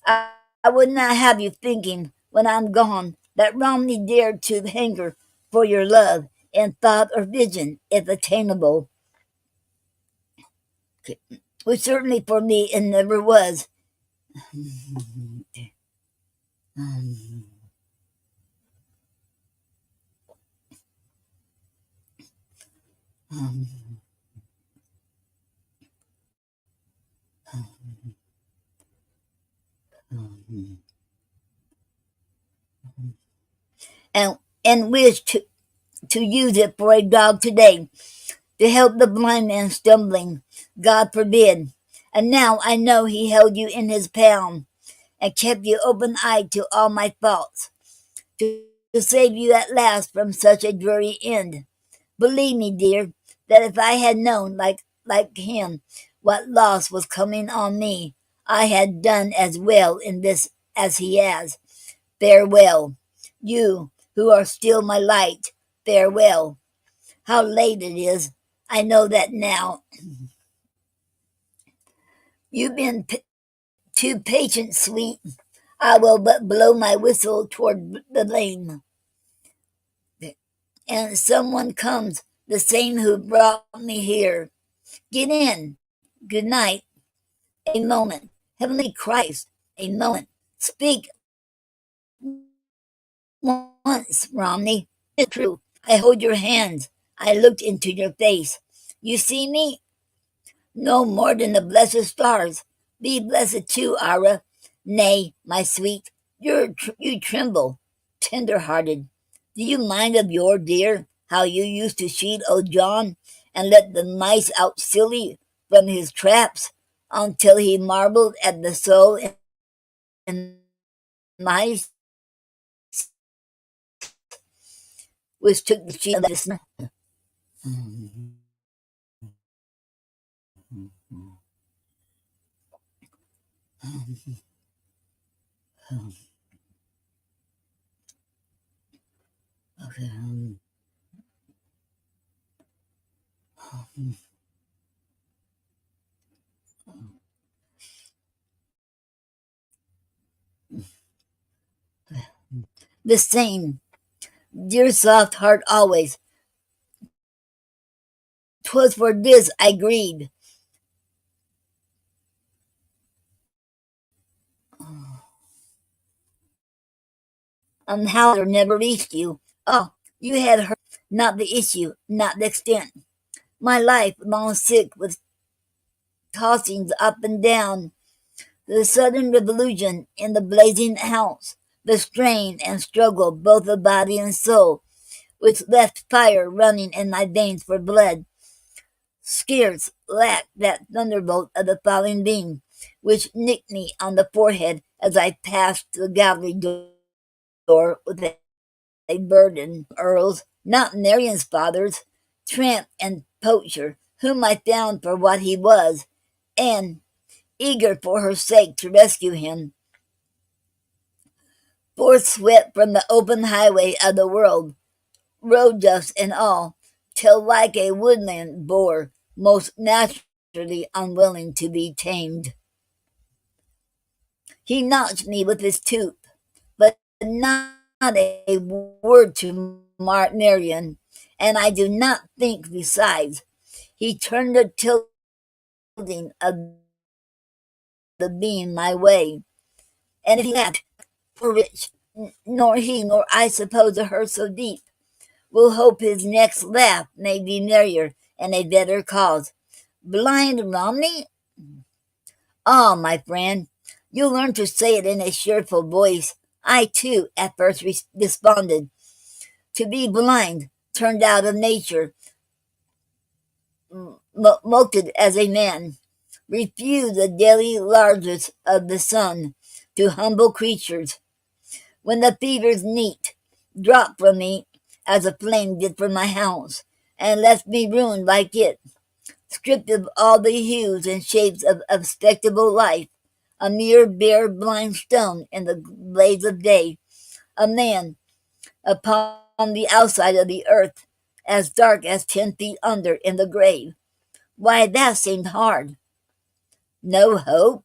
A: I would not have you thinking, when I'm gone, that Romney dared to hanker for your love, in thought or vision, if attainable. Which certainly for me it never was. and and wish to use it for a dog today, to help the blind man stumbling. God forbid. And now I know he held you in his palm and kept you open-eyed to all my faults, to save you at last from such a dreary end. Believe me, dear, that if I had known, like him, what loss was coming on me, I had done as well in this as he has. Farewell. You, who are still my light, farewell. How late it is, I know that now. You've been too patient, sweet. I will but blow my whistle toward the lane, and someone comes, the same who brought me here. Get in. Good night. A moment. Heavenly Christ, a moment. Speak once, Romney. It's true. I hold your hands. I looked into your face. You see me? No more than the blessed stars. Be blessed too, Ara. Nay, my sweet, you tremble, tender-hearted. Do you mind of yore, dear, how you used to cheat old John, and let the mice out silly from his traps, until he marveled at the soul in mice, which took the cheat of the okay. The same, dear soft heart always. 'Twas for this I grieved. How never reached you. Oh, you had heard not the issue, not the extent. My life long sick with tossings up and down, the sudden revolution in the blazing house, the strain and struggle both of body and soul, which left fire running in my veins for blood, scarce lacked that thunderbolt of the falling beam, which nicked me on the forehead as I passed the gallery door with a burden. Earls, not Marian's father's, tramp and poacher, whom I found for what he was, and, eager for her sake to rescue him, forthswept from the open highway of the world, road dust and all, till like a woodland boar, most naturally unwilling to be tamed, he notched me with his tooth, but not a word to Marion, and I do not think besides. He turned the tilting of the beam my way, and if he laughed, for which nor he nor I suppose it hurt so deep, we'll hope his next laugh may be merrier and a better cause. Blind Romney? Ah, my friend, you learn to say it in a cheerful voice. I, too, at first desponded. To be blind, turned out of nature, mulcted as a man, refuse the daily largesse of the sun to humble creatures. When the fever's neat, dropped from me as a flame did from my house, and left me ruined like it, stripped of all the hues and shapes of spectable life, a mere bare blind stone in the blaze of day, a man upon the outside of the earth, as dark as 10 feet under in the grave. Why, that seemed hard. No hope?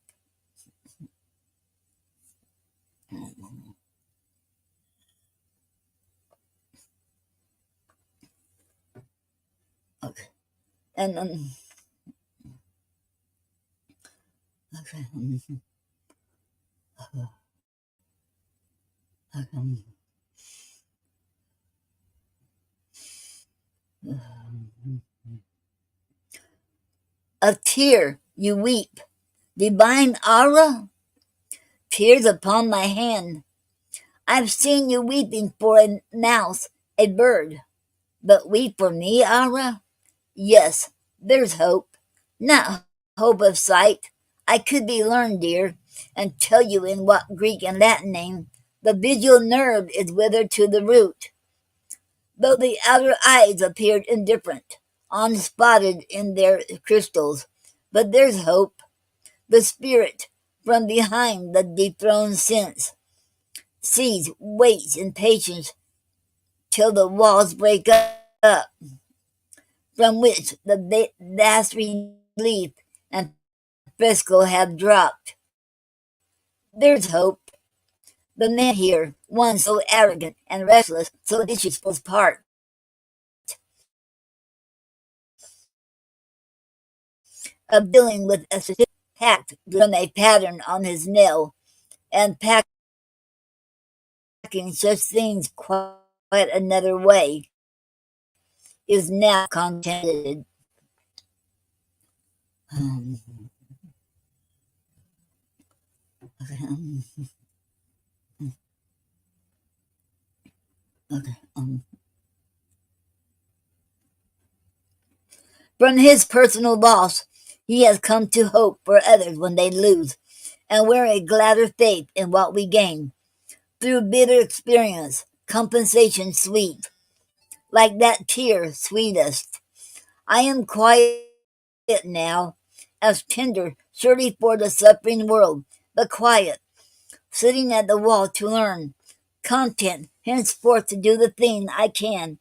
A: Okay. And okay. Okay. A tear you weep, divine aura, tears upon my hand. I've seen you weeping for a mouse, a bird, but weep for me, Aura? Yes, there's hope. Not hope of sight. I could be learned, dear, and tell you in what Greek and Latin name the visual nerve is withered to the root, though the outer eyes appeared indifferent, unspotted in their crystals. But there's hope. The spirit, from behind the dethroned sense, sees, waits in patience till the walls break up, from which the vast relief and fresco have dropped. There's hope. The man here, one so arrogant and restless, so ambitious for his part, of dealing with a specific pact from a pattern on his nail, and packing such things quite another way, is now contented. Um, okay, okay, From his personal loss, he has come to hope for others when they lose, and wear a gladder faith in what we gain. Through bitter experience, compensation sweet, like that tear sweetest. I am quiet now, as tender, surely for the suffering world, but quiet, sitting at the wall to learn, content henceforth to do the thing I can.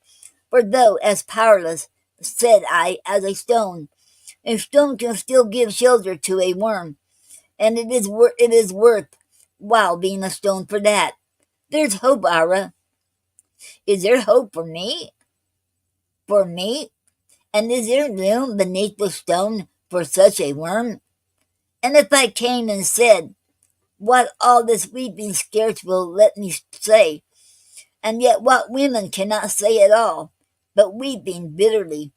A: For though as powerless, said I, as a stone can still give shelter to a worm, and it is worth while being a stone for that. There's hope, Ara. Is there hope for me? For me? And is there room beneath the stone for such a worm? And if I came and said, what all this weeping scarce will let me say, and yet what women cannot say at all, but weeping bitterly,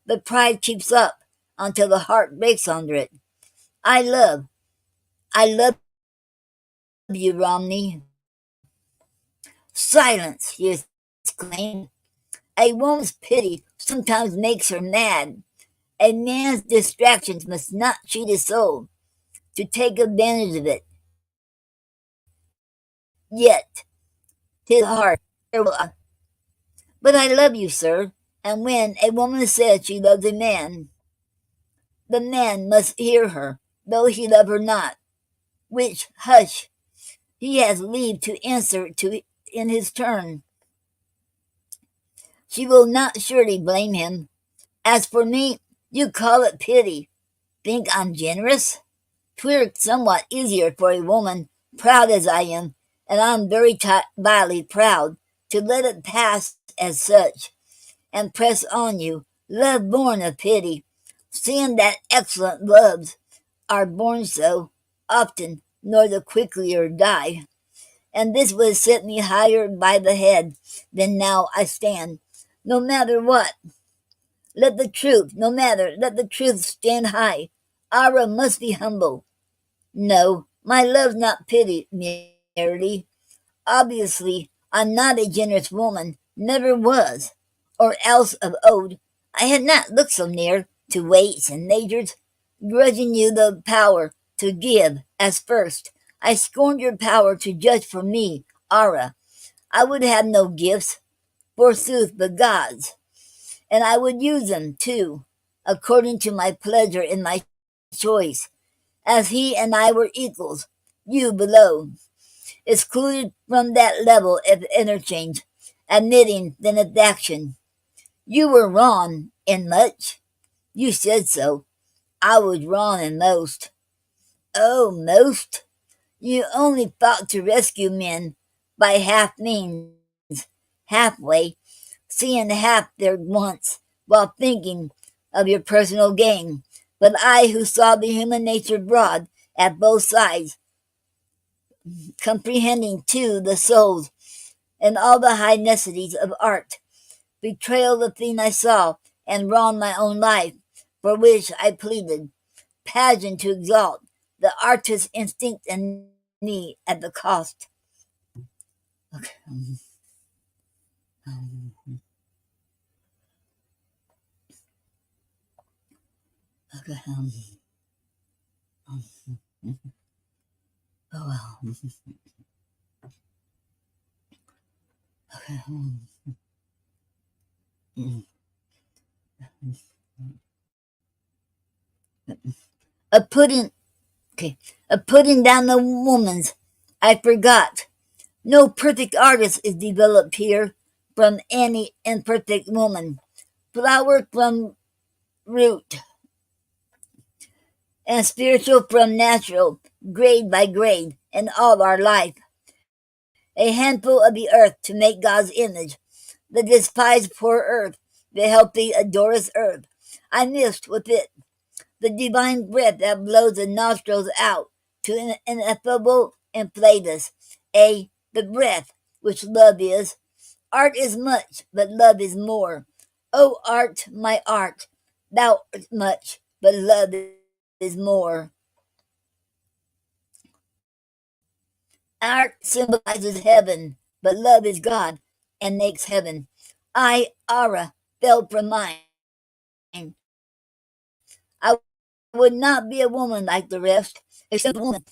A: but pride keeps up until the heart breaks under it. I love you, Romney. Silence, he exclaimed. A woman's pity sometimes makes her mad. A man's distractions must not cheat his soul to take advantage of it. Yet, 'tis hard. But I love you, sir, And when a woman says she loves a man, the man must hear her, though he love her not, which, hush, he has leave to answer to in his turn. She will not surely blame him. As for me, you call it pity. Think I'm generous? 'Twere somewhat easier for a woman, proud as I am, and I'm very vilely proud, to let it pass as such, and press on you, love born of pity, seeing that excellent loves are born so often, nor the quicklier die. And this would set me higher by the head than now I stand. No matter what, let the truth, no matter, let the truth stand high. Ara must be humble. No, my love's not pity merely. Obviously, I'm not a generous woman, never was, or else of old I had not looked so near to weights and measures, grudging you the power to give as first. I scorned your power to judge for me, Ara. I would have no gifts, forsooth, but God's, and I would use them, too, according to my pleasure in my choice, as he and I were equals, you below, excluded from that level of interchange, admitting then its action. You were wrong in much. You said so. I was wrong in most. Oh, most? You only thought to rescue men by half means, halfway, seeing half their wants, while thinking of your personal gain. But I, who saw the human nature broad at both sides, comprehending too the souls and all the high necessities of art, betrayal the thing I saw, and wrong my own life, for which I pleaded, pageant to exalt the artist's instinct in me at the cost. Okay. Okay. Oh well. Okay. A putting okay. A putting down the woman's. I forgot. No perfect artist is developed here from any imperfect woman. Flower from root, and spiritual from natural, grade by grade, in all our life. A handful of the earth to make God's image, the despised poor earth, the healthy adorous earth. I mixed with it the divine breath that blows the nostrils out to an ineffable inflatus, the breath which love is. Art is much, but love is more. O art, my art, thou art much, but love is more. Art symbolizes heaven, but love is God and makes heaven. I, Ara, fell from mine. I would not be a woman like the rest, except a woman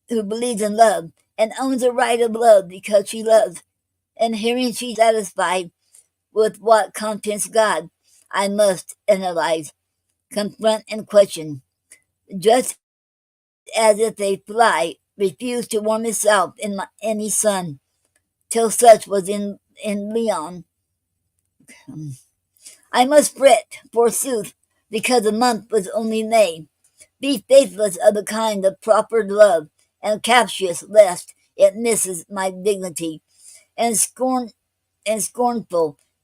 A: who believes in love and owns the right of love because she loves. And hearing she's satisfied with what contents God, I must analyze, confront, and question, just as if a fly refused to warm itself in any sun, till such was in Leon. I must fret, forsooth, because the month was only May. Be faithless of the kind of proffered love, and captious lest it misses my dignity, and scornful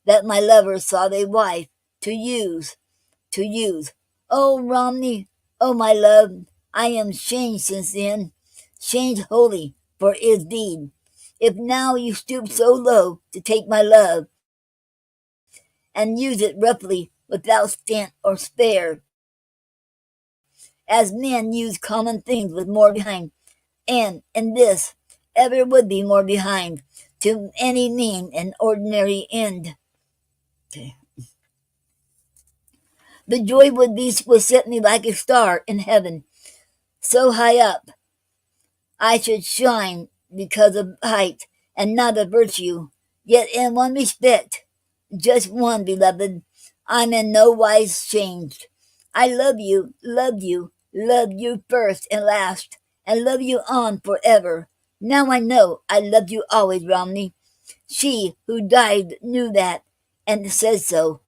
A: that my lover sought a wife to use. Oh, Romney, oh, my love, I am changed since then, changed wholly for his deed. If now you stoop so low to take my love, and use it roughly without stint or spare, as men use common things with more behind, and in this ever would be more behind, to any mean and ordinary end. Okay. The joy would set me like a star in heaven, so high up I should shine because of height and not of virtue. Yet in one respect just one, beloved. I'm in no wise changed. I loved you, loved you first and last, and love you on forever. Now I know I loved you always, Romney. She who died knew that and says so.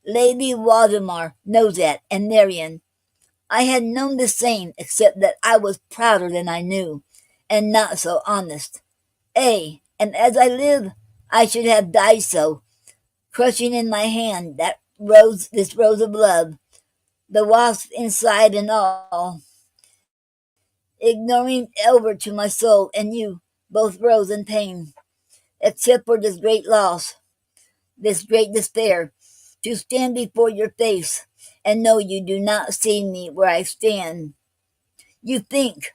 A: Lady Waldemar knows that, and Marian. I had known the same, except that I was prouder than I knew, and not so honest. And as I live, I should have died so, crushing in my hand that rose, this rose of love, the wasp inside and all, ignoring over to my soul and you, both rose in pain, except for this great loss, this great despair, to stand before your face and know you do not see me where I stand. You think,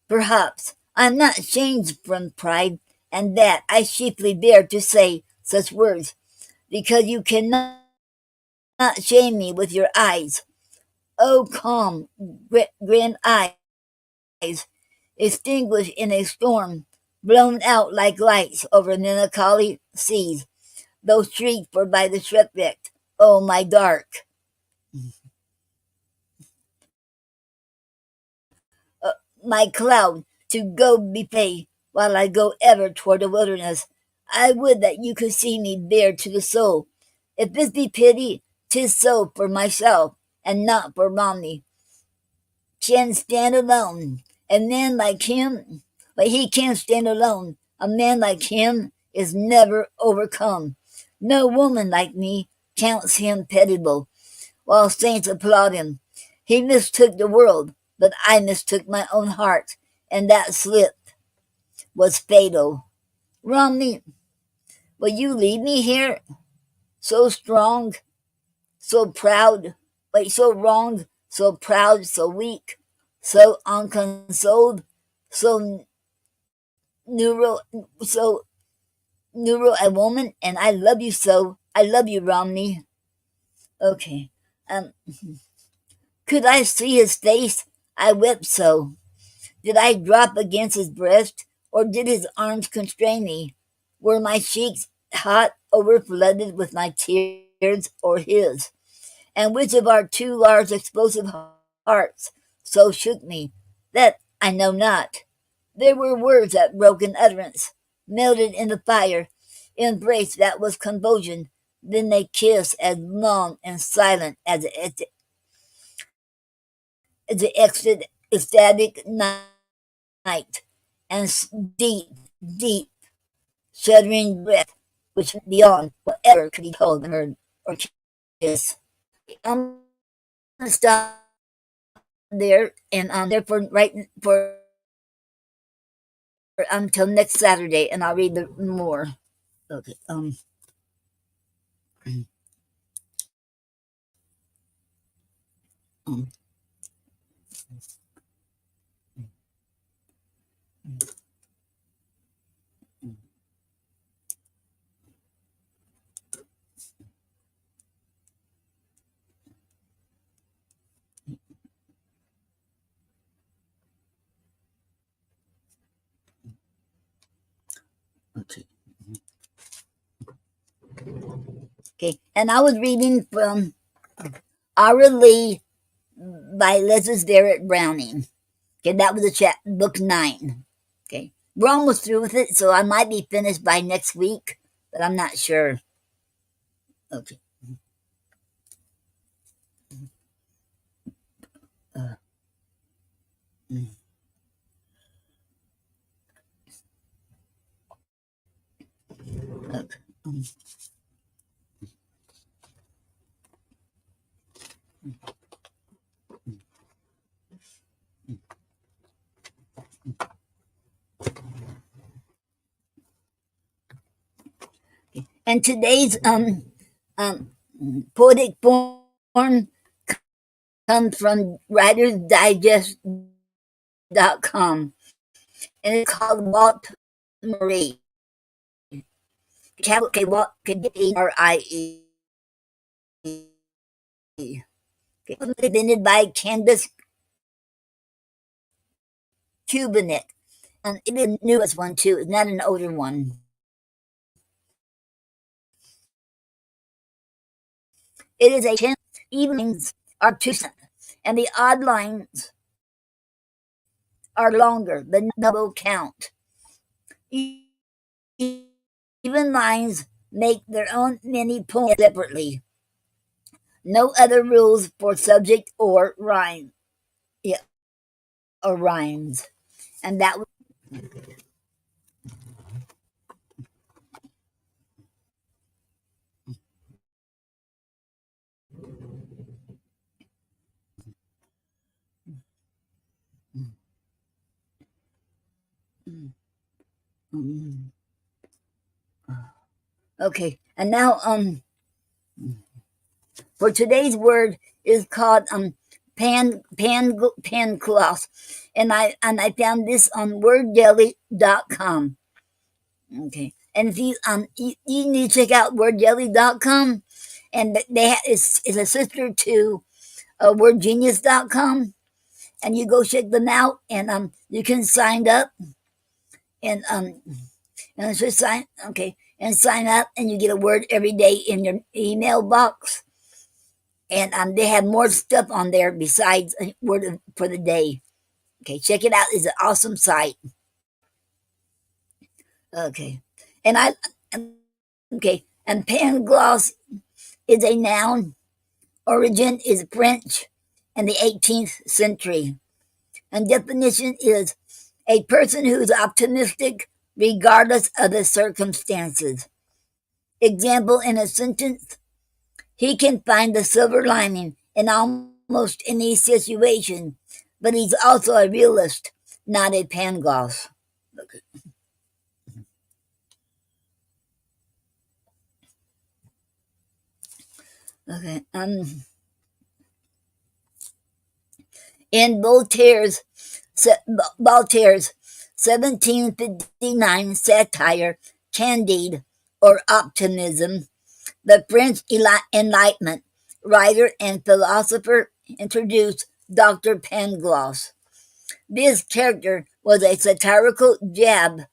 A: perhaps, I'm not changed from pride, and that I chiefly dare to say such words, because you cannot shame me with your eyes. Oh, calm, grand eyes, extinguished in a storm, blown out like lights over melancholy seas, those streets for by the shipwrecked. Oh, my dark, my cloud, to go be pay, while I go ever toward the wilderness. I would that you could see me bare to the soul. If this be pity, 'tis so for myself, and not for Romney. Can stand alone. A man like him, but he can't stand alone. A man like him is never overcome. No woman like me counts him pitiable, while saints applaud him. He mistook the world, but I mistook my own heart, and that slip was fatal. Romney, will you leave me here, so strong, so proud, wait, so wronged, so proud, so weak, so unconsoled, so neuro, so neuro a woman, and I love you so. I love you, Romney. Okay. Um, could I see his face? I wept so. Did I drop against his breast, or did his arms constrain me? Were my cheeks hot, overflooded with my tears, or his? And which of our two large explosive hearts so shook me? That I know not. There were words that broke in utterance, melted in the fire, embrace that was convulsion. Then they kissed as long and silent as the ecstatic night, and deep, deep, shuddering breath, which went beyond whatever could be told and heard or kissed. I'm gonna stop there, and I'll be there for until next Saturday, and I'll read the more. Okay. Um, okay. Okay. And I was reading from Our Lee by Leslie Garrett Browning. Okay, that was book 9. Okay. We're almost through with it, so I might be finished by next week, but I'm not sure. Okay. Uh, mm, okay. And today's um poetic form comes from writersdigest.com, and it's called Walt Marie. Capital K Walt Marie. Okay. Invented by Candace Kubinick. And it is the newest one too. It's not an older one. It is a 10. Even lines are 2 cents, and the odd lines are longer. The double count. Even lines make their own mini poems separately. No other rules for subject or rhyme. Yeah, or rhymes. And that was okay. And now for today's word is called pancloth, and I found this on wordjelly.com. Okay, and if you need to check out wordjelly.com, and is a sister to wordgenius.com, and you go check them out, and you can sign up, and and just sign up, and you get a word every day in your email box. And they have more stuff on there besides a word for the day. Okay, check it out. It's an awesome site. Okay, and and pangloss is a noun. Origin is French in the 18th century, and definition is a person who is optimistic regardless of the circumstances. Example in a sentence: he can find the silver lining in almost any situation, but he's also a realist, not a pangloss. Okay. Okay. In Voltaire's 1759 satire, Candide, or Optimism, the French Enlightenment writer and philosopher introduced Dr. Pangloss. This character was a satirical jab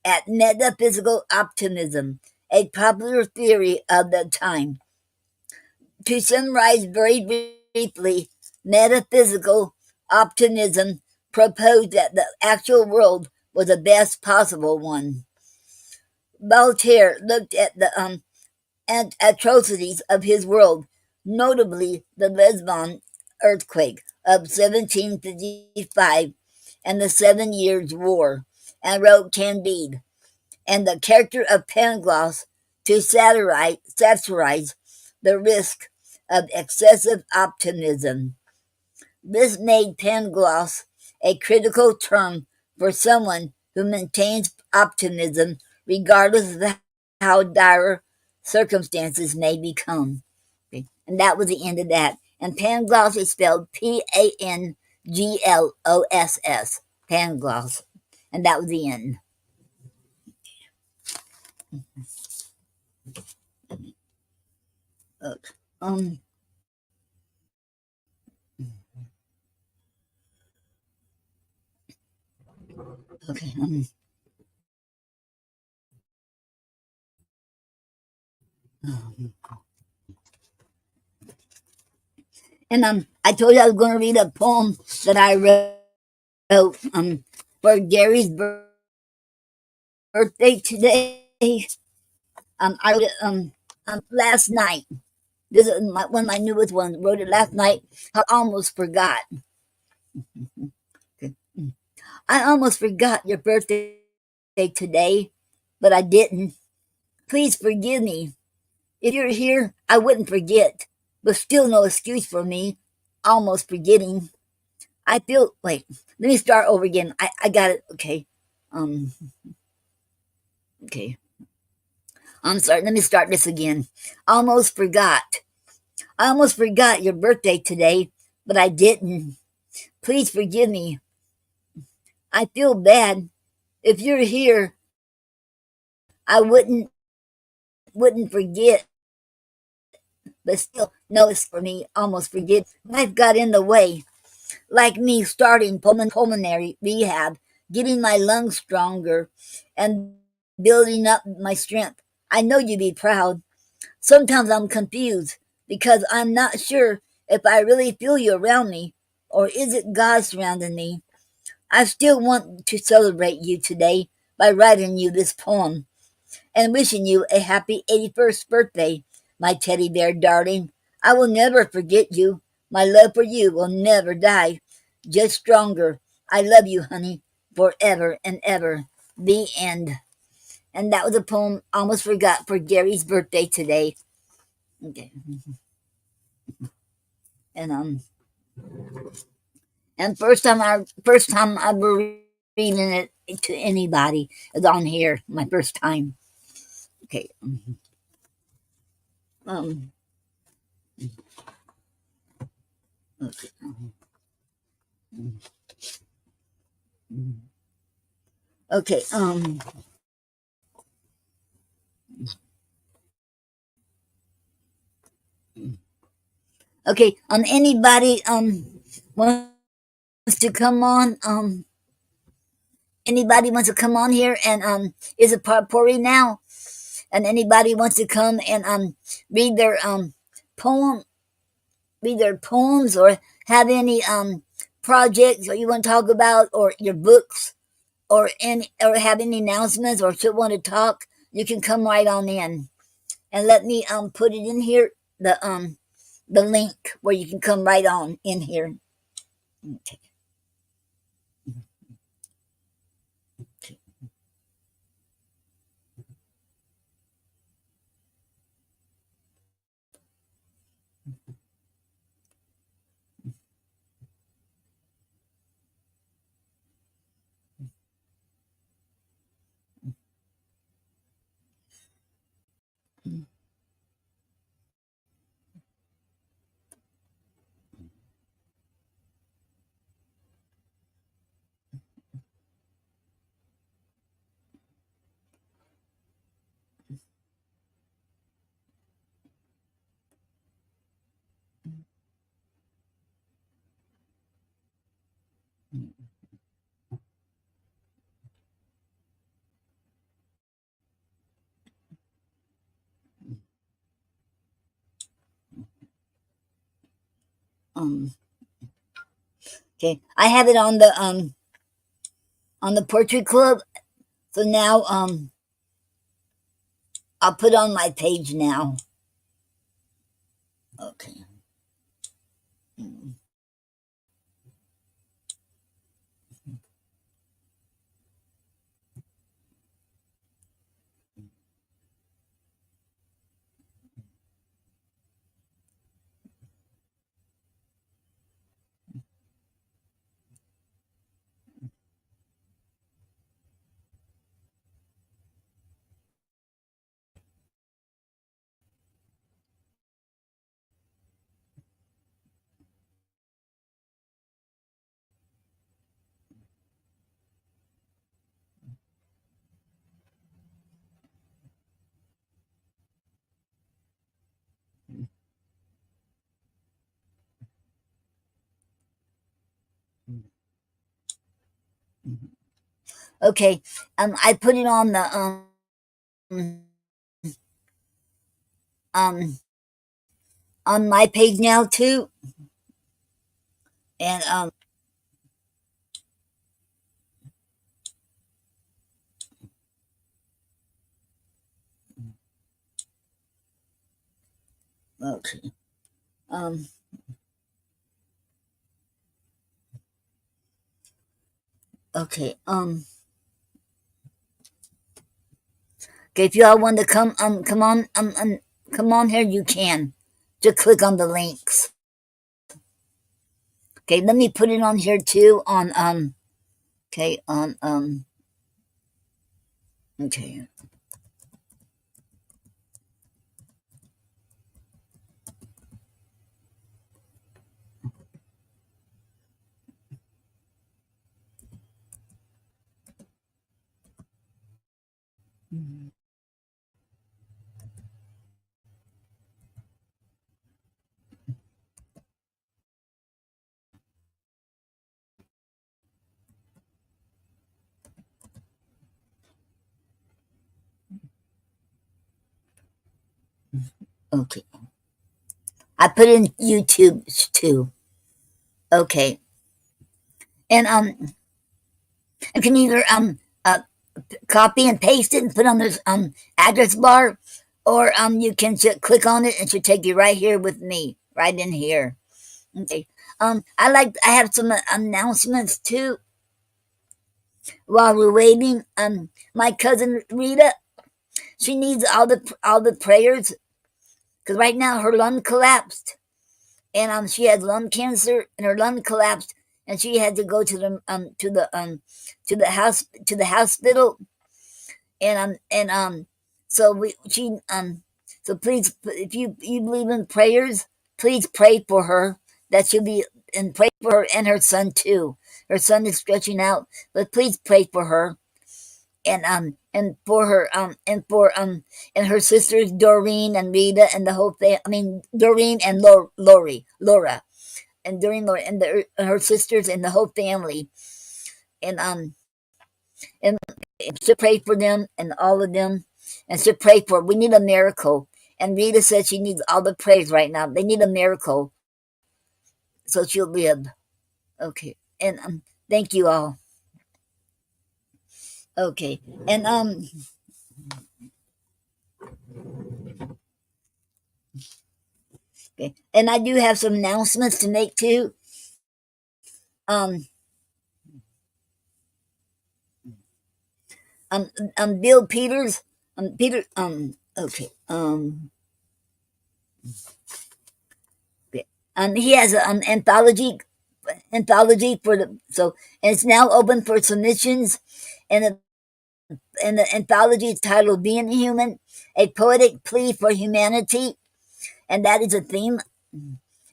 A: at metaphysical optimism, a popular theory of the time. To summarize very briefly, metaphysical optimism proposed that the actual world was the best possible one. Voltaire looked at the atrocities of his world, notably the Lisbon earthquake of 1755 and the 7 Years' War, and wrote Candide and the character of Pangloss to satirize the risk of excessive optimism. This made Pangloss a critical term for someone who maintains optimism regardless of how dire circumstances may become. Okay. And that was the end of that. And Pangloss is spelled Pangloss. Pangloss. And that was the end. Okay. Okay. And I told you I was going to read a poem that I wrote for Gary's birthday today. I wrote it last night. This is one of my newest ones. Wrote it last night. I almost forgot. Okay. I almost forgot your birthday today, but I didn't. Please forgive me. If you're here, I wouldn't forget, but still no excuse for me almost forgetting. I feel, wait, let me start over again. I got it. Okay. Um, okay. I'm sorry. Let me start this again. Almost forgot. I almost forgot your birthday today, but I didn't. Please forgive me. I feel bad. If you're here, I wouldn't forget, but still no it's for me almost forget. Life got in the way. Like me starting pulmonary rehab, getting my lungs stronger, and building up my strength. I know you'd be proud. Sometimes I'm confused. because I'm not sure if I really feel you around me, or is it God surrounding me? I still want to celebrate you today by writing you this poem and wishing you a happy 81st birthday, my teddy bear darling. I will never forget you. My love for you will never die, just stronger. I love you, honey, forever and ever. The end. And that was a poem I almost forgot for Gary's birthday today. Okay. And first time I ever reading it to anybody is on here. My first time. Okay. Um. Okay. Okay. Okay. Anybody wants to come on? Anybody wants to come on here and is it Potpourri now? And anybody wants to come and read their poem, read their poems, or have any projects that you want to talk about, or your books, or have any announcements, or should want to talk, you can come right on in and let me put it in here, the link where you can come right on in here. Okay. Um, okay, I have it on the Poetry Club. So now I'll put on my page now. Okay. Okay. I put it um on my page now too. And okay. Um okay. Okay, if y'all want to come on here, you can. Just click on the links. Okay, let me put it on here too on okay, on okay. Okay. I put in YouTube too. Okay. And you can either copy and paste it and put on this address bar, or you can click on it and it should take you right here with me, right in here. Okay. I have some announcements too while we're waiting. My cousin Rita, she needs all the prayers because right now her lung collapsed, and she had lung cancer and her lung collapsed, and she had to go to the hospital, and so we she so please, if you believe in prayers, please pray for her that she'll be, and pray for her and her son too. Her son is stretching out, but please pray for her, and for her and her sisters Doreen and Rita and the whole thing. I mean Doreen and Laura and Doreen Laura and her sisters and the whole family, and should pray for them and all of them, and should pray for. We need a miracle, and Rita said she needs all the praise right now. They need a miracle so she'll live. Okay, and thank you all. Okay, and okay, and I do have some announcements to make too. Um, Bill Peters, Peter, okay, okay. He has an anthology for the, so, and it's now open for submissions, and the anthology is titled "Being Human: A Poetic Plea for Humanity," and that is a theme.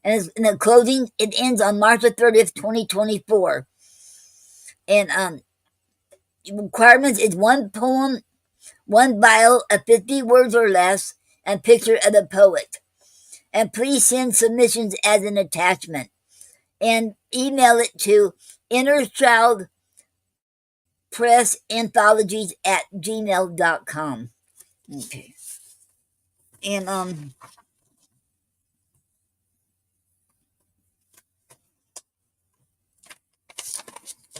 A: And in the closing, it ends on March the 30th, 2024. And requirements is one poem, one bio of 50 words or less, and picture of the poet. And please send submissions as an attachment, and email it to innerchildpressanthologies@gmail.com. Okay. And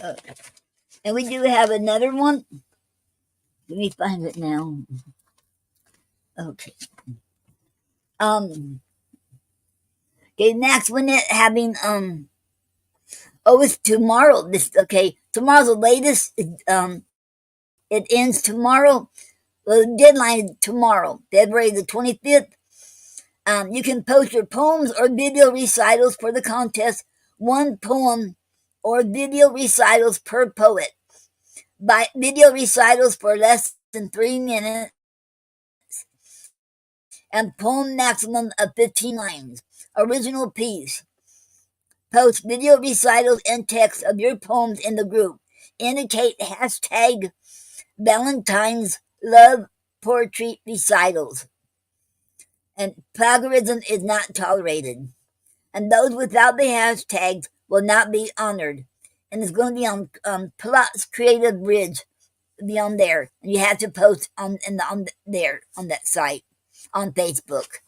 A: uh, and we do have another one. Let me find it now. Okay. Um okay, next one it having oh, it's tomorrow. This, okay, tomorrow's the latest. It ends tomorrow. Well, the deadline is tomorrow, February the 25th. You can post your poems or video recitals for the contest. One poem or video recitals per poet. By video recitals for less than 3 minutes, and poem maximum of 15 lines. Original piece. Post video recitals and text of your poems in the group. Indicate hashtag Valentine's Love Poetry Recitals. And plagiarism is not tolerated. And those without the hashtags will not be honored. And it's going to be on Plot's Creative Bridge, be on there. And you have to post on there on that site on Facebook.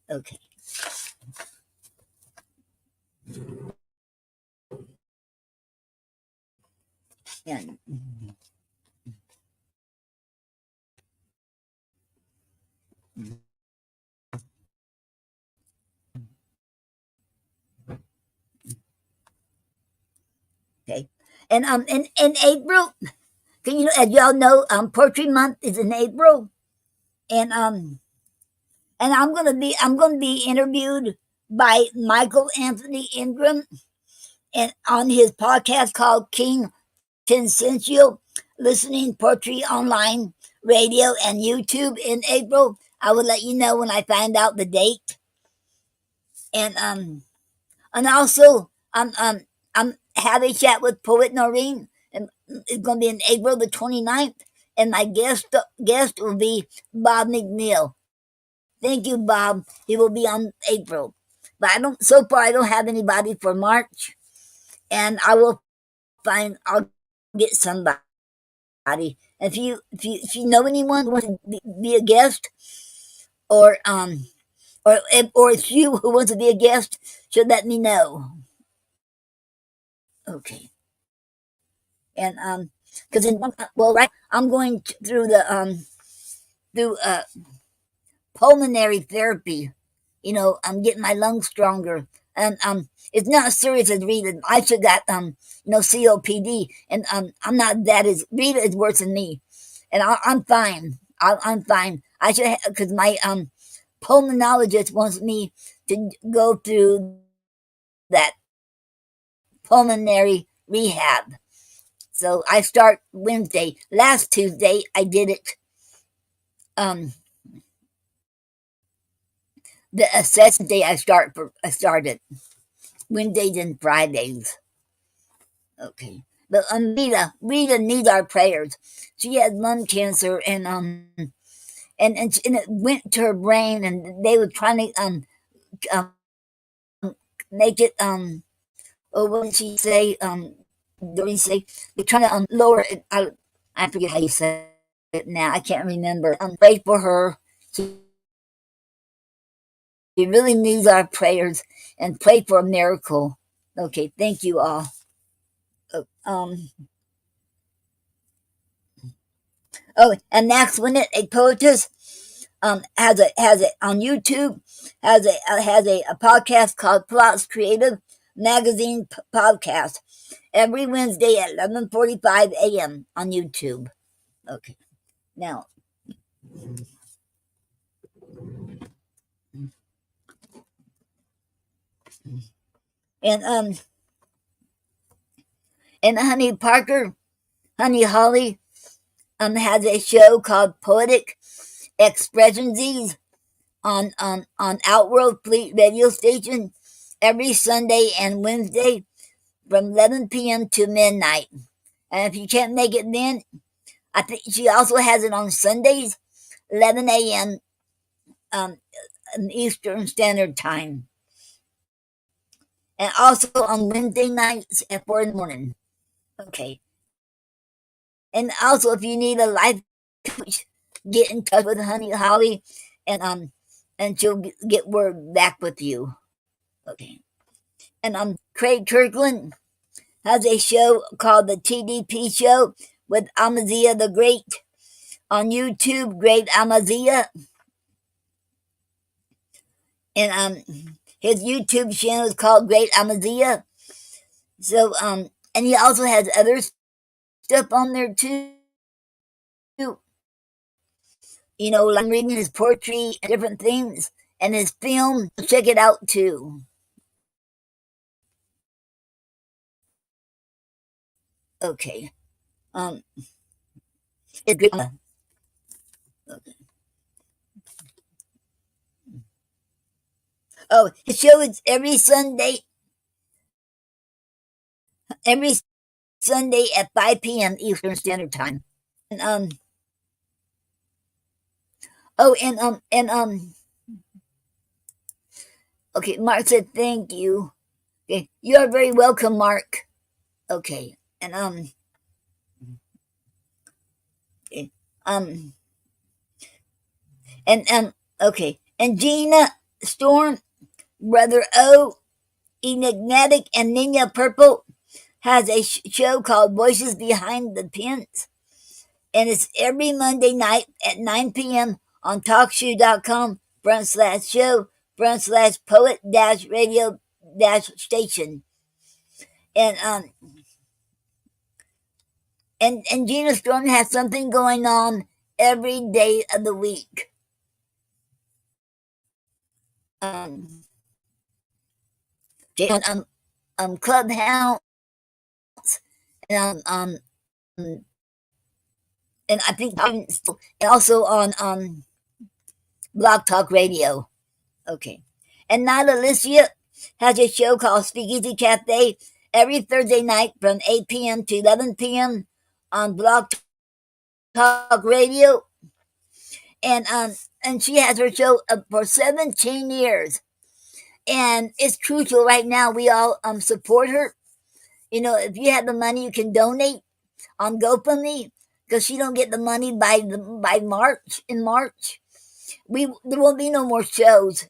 A: Okay. And okay. And in April, can you, as y'all know, Poetry Month is in April, and I'm gonna be interviewed by Michael Anthony Ingram, and on his podcast called King Consentio, Listening Poetry Online Radio and YouTube in April. I will let you know when I find out the date, and also I'm having a chat with poet Noreen, and it's going to be in April the 29th, and my guest will be Bob McNeil. Thank you, Bob. He will be on April, but I don't have anybody for March, and I'll get somebody. If you know anyone who wants to be a guest, or or it's you who wants to be a guest, should let me know. Okay. And because in well, right, I'm going through the through pulmonary therapy. I'm getting my lungs stronger, and it's not as serious as Rita. I should got COPD, and I'm not that is Rita is worse than me, and I'm fine. I'm fine. I should because my pulmonologist wants me to go through that pulmonary rehab. So I start Wednesday. Last Tuesday I did it. Um, the assessment day I started Wednesdays and Fridays. Okay. But Rita needs our prayers. She had lung cancer, and it went to her brain, and they were trying to um make it what did she say Doreen say they're trying to lower it. I forget how you say it now. I can't remember. Pray for her. She really needs our prayers, and pray for a miracle. Okay, thank you all. Oh, and next minute, a poetess has a on YouTube has a podcast called Plots Creative Magazine Podcast every Wednesday at 11:45 a.m. on YouTube. Okay, now and Honey Parker, Honey Holly has a show called Poetic Expressions on Outworld Fleet Radio Station every Sunday and Wednesday from 11 p.m. to midnight. And if you can't make it then, I think she also has it on Sundays, 11 a.m. Um, Eastern Standard Time. And also on Wednesday nights at 4 in the morning. Okay. And also, if you need a life coach, get in touch with Honey Holly, and she'll get word back with you. Okay. And Craig Kirkland has a show called the TDP Show with Amaziah the Great on YouTube. Great Amaziah, and his YouTube channel is called Great Amaziah. So and he also has other stuff on there too. Like I'm reading his poetry and different things, and his film. Check it out too. Okay. Um, it's great. Okay. Oh, his show is every Sunday at 5 p.m. Eastern Standard Time. And oh, okay, Mark said thank you. Okay, you are very welcome, Mark. Okay, and okay, um, okay, and Gina Storm, Brother O, Enigmatic, and Nina Purple has a show called Voices Behind the Pens, and it's every Monday night at 9 p.m. on talkshoe.com/show /poet radio station. And and Gina Storm has something going on every day of the week. Um, on Clubhouse, and and I think and also on Blog Talk Radio. Okay, and Nada Alicia has a show called Speakeasy Cafe every Thursday night from 8 p.m. to 11 p.m. on Blog Talk Radio, and she has her show for 17 years, and it's crucial right now. We all support her. If you have the money, you can donate on GoFundMe because she don't get the money by March. In March, there won't be no more shows.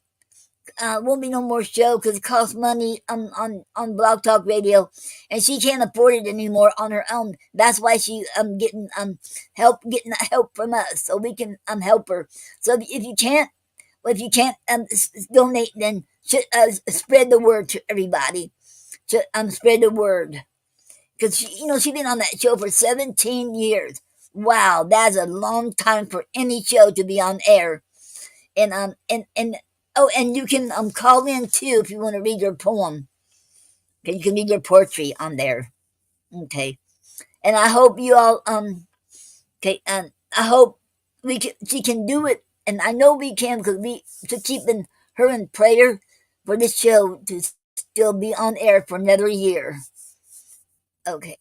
A: won't be no more show because it costs money on Blog Talk Radio, and she can't afford it anymore on her own. That's why she getting getting help from us so we can help her. So if you can't, well, if you can't donate, then spread the word to everybody. To spread the word because she's been on that show for 17 years. Wow, that's a long time for any show to be on air. And oh, and you can call in too if you want to read your poem. Okay, you can read your poetry on there. Okay, and I hope you all okay, and I hope she can do it, and I know we can because we to keeping her in prayer for this show to still be on air for another year. Okay,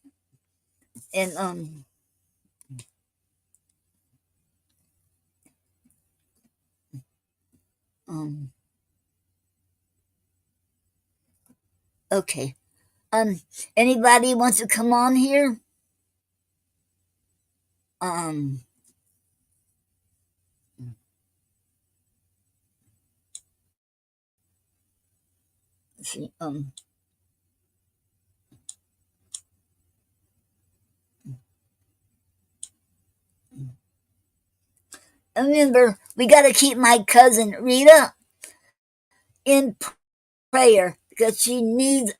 A: and um okay. Anybody wants to come on here? Um, see, remember, we got to keep my cousin Rita in prayer because she needs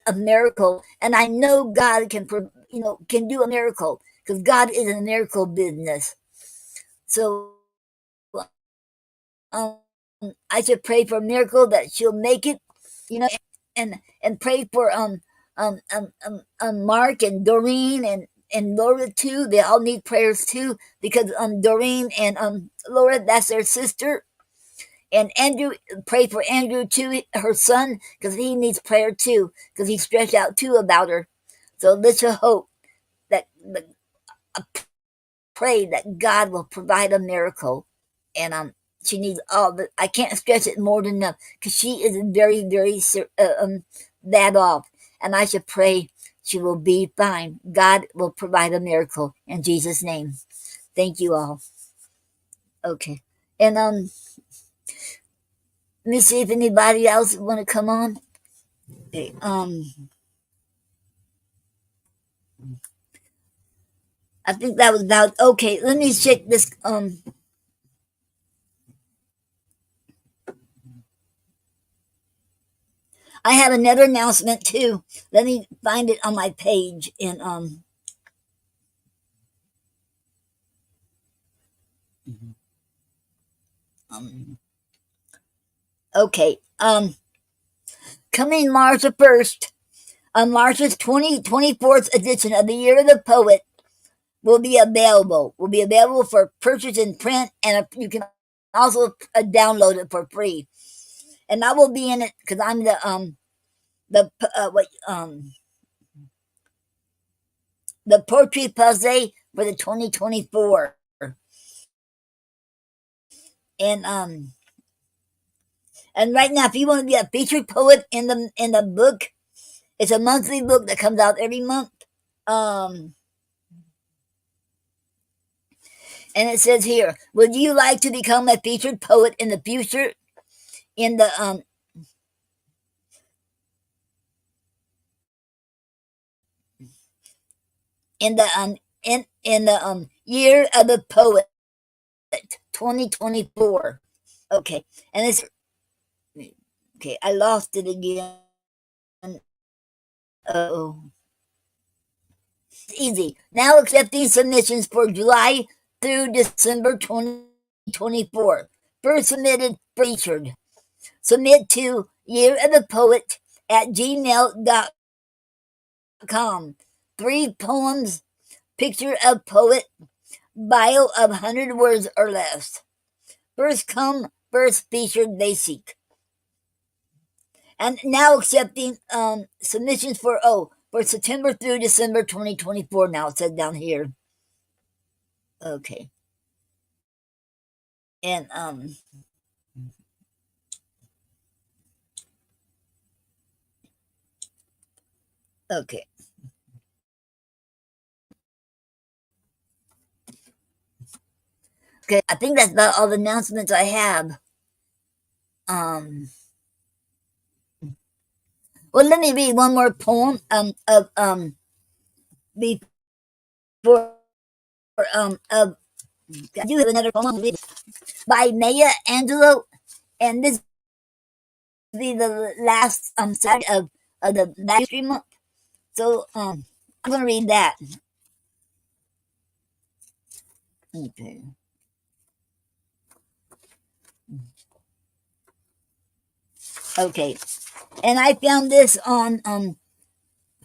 A: a miracle, and I know God can do a miracle because God is in a miracle business. So um, I should pray for a miracle that she'll make it, and pray for Mark and Doreen and Laura too. They all need prayers too because Doreen and Laura, that's their sister. And Andrew, pray for Andrew too, her son, because he needs prayer too, because he's stressed out too about her. So let's hope that, pray that God will provide a miracle. And she needs all the. I can't stress it more than enough because she is very, very bad off, and I should pray she will be fine. God will provide a miracle in Jesus' name. Thank you all. Okay, and let me see if anybody else want to come on. Okay, I think that was about okay. Let me check this. I have another announcement too. Let me find it on my page. And um okay. Coming March the 1st, on March's 2024th edition of the Year of the Poet will be available. Will be available for purchase in print, and you can also download it for free. And I will be in it because I'm the what the poetry puzzle for the 2024. And and right now, if you want to be a featured poet in the book, it's a monthly book that comes out every month. Um, and it says here, would you like to become a featured poet in the future? In the in the in the Year of the Poet 2024. Okay, and it's okay. I lost it again. Oh, easy. Now accepting submissions for July through December 2024. First submitted, featured. Submit to Year of the Poet at gmail.com. 3 poems, picture of poet, bio of 100 words or less. First come, first featured they seek. And now accepting submissions for September through December 2024. Now it says down here. Okay. And okay. Okay, I think that's about all the announcements I have. um well, let me read one more poem of before of I do have another poem by Maya Angelou, and this will be the last Saturday of the Black History Month. So I'm gonna read that. Okay. Okay. And I found this on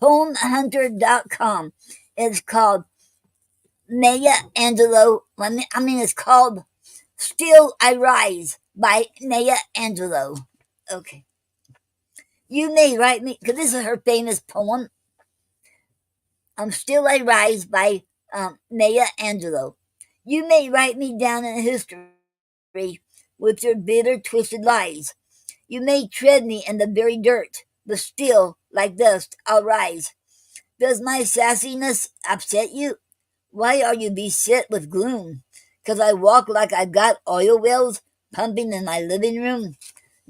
A: poemhunter.com. It's called Maya Angelou. It's called Still I Rise by Maya Angelou. Okay. You may write me, because this is her famous poem. Still I Rise by Maya Angelou. You may write me down in history with your bitter, twisted lies. You may tread me in the very dirt, but still, like dust, I'll rise. Does my sassiness upset you? Why are you beset with gloom? 'Cause I walk like I've got oil wells pumping in my living room,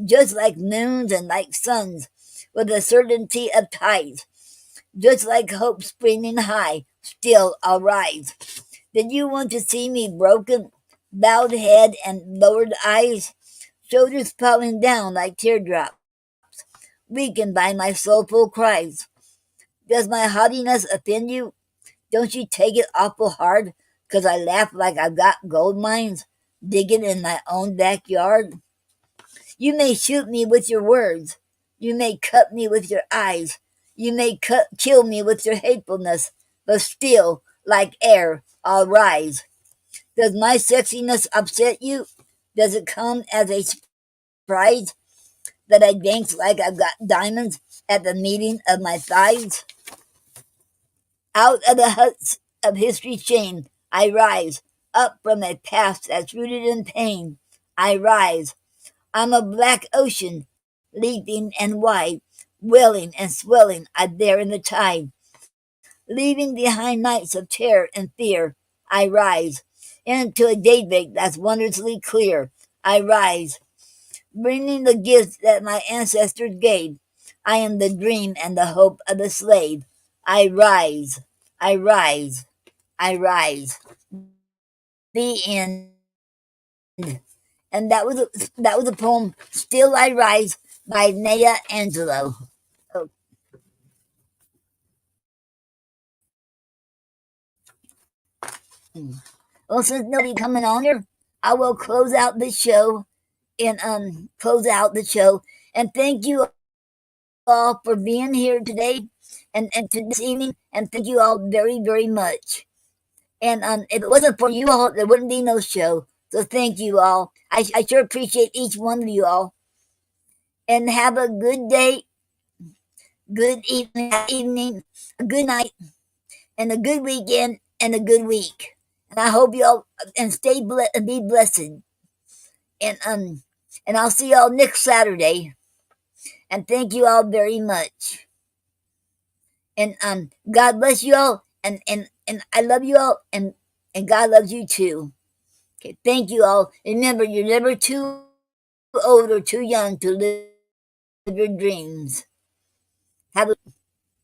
A: just like moons and like suns, with the certainty of tides, just like hope springing high, still I'll rise. Did you want to see me broken, bowed head and lowered eyes, shoulders falling down like teardrops, weakened by my soulful cries? Does my haughtiness offend you? Don't you take it awful hard 'cause I laugh like I've got gold mines digging in my own backyard? You may shoot me with your words. You may cut me with your eyes. You may kill me with your hatefulness, but still, like air, I'll rise. Does my sexiness upset you? Does it come as a surprise that I dance like I've got diamonds at the meeting of my thighs? Out of the huts of history's shame, I rise, up from a past that's rooted in pain. I rise. I'm a black ocean, leaping and wide, welling and swelling, I bear in the tide. Leaving behind nights of terror and fear, I rise. Into a daybreak that's wondrously clear, I rise. Bringing the gifts that my ancestors gave. I am the dream and the hope of the slave. I rise. I rise. I rise. The end. And that was a poem, Still I Rise by Maya Angelou. Oh, well, since nobody coming on here, I will close out the show and thank you all for being here today and to this evening, and thank you all very, very much. And if it wasn't for you all, there wouldn't be no show. So thank you all. I sure appreciate each one of you all. And have a good day, good evening, a good night, and a good weekend, and a good week. And I hope you all and be blessed. And I'll see y'all next Saturday. And thank you all very much. And God bless you all. And I love you all. And God loves you too. Okay, thank you all. Remember, you're never too old or too young to live your dreams. Have a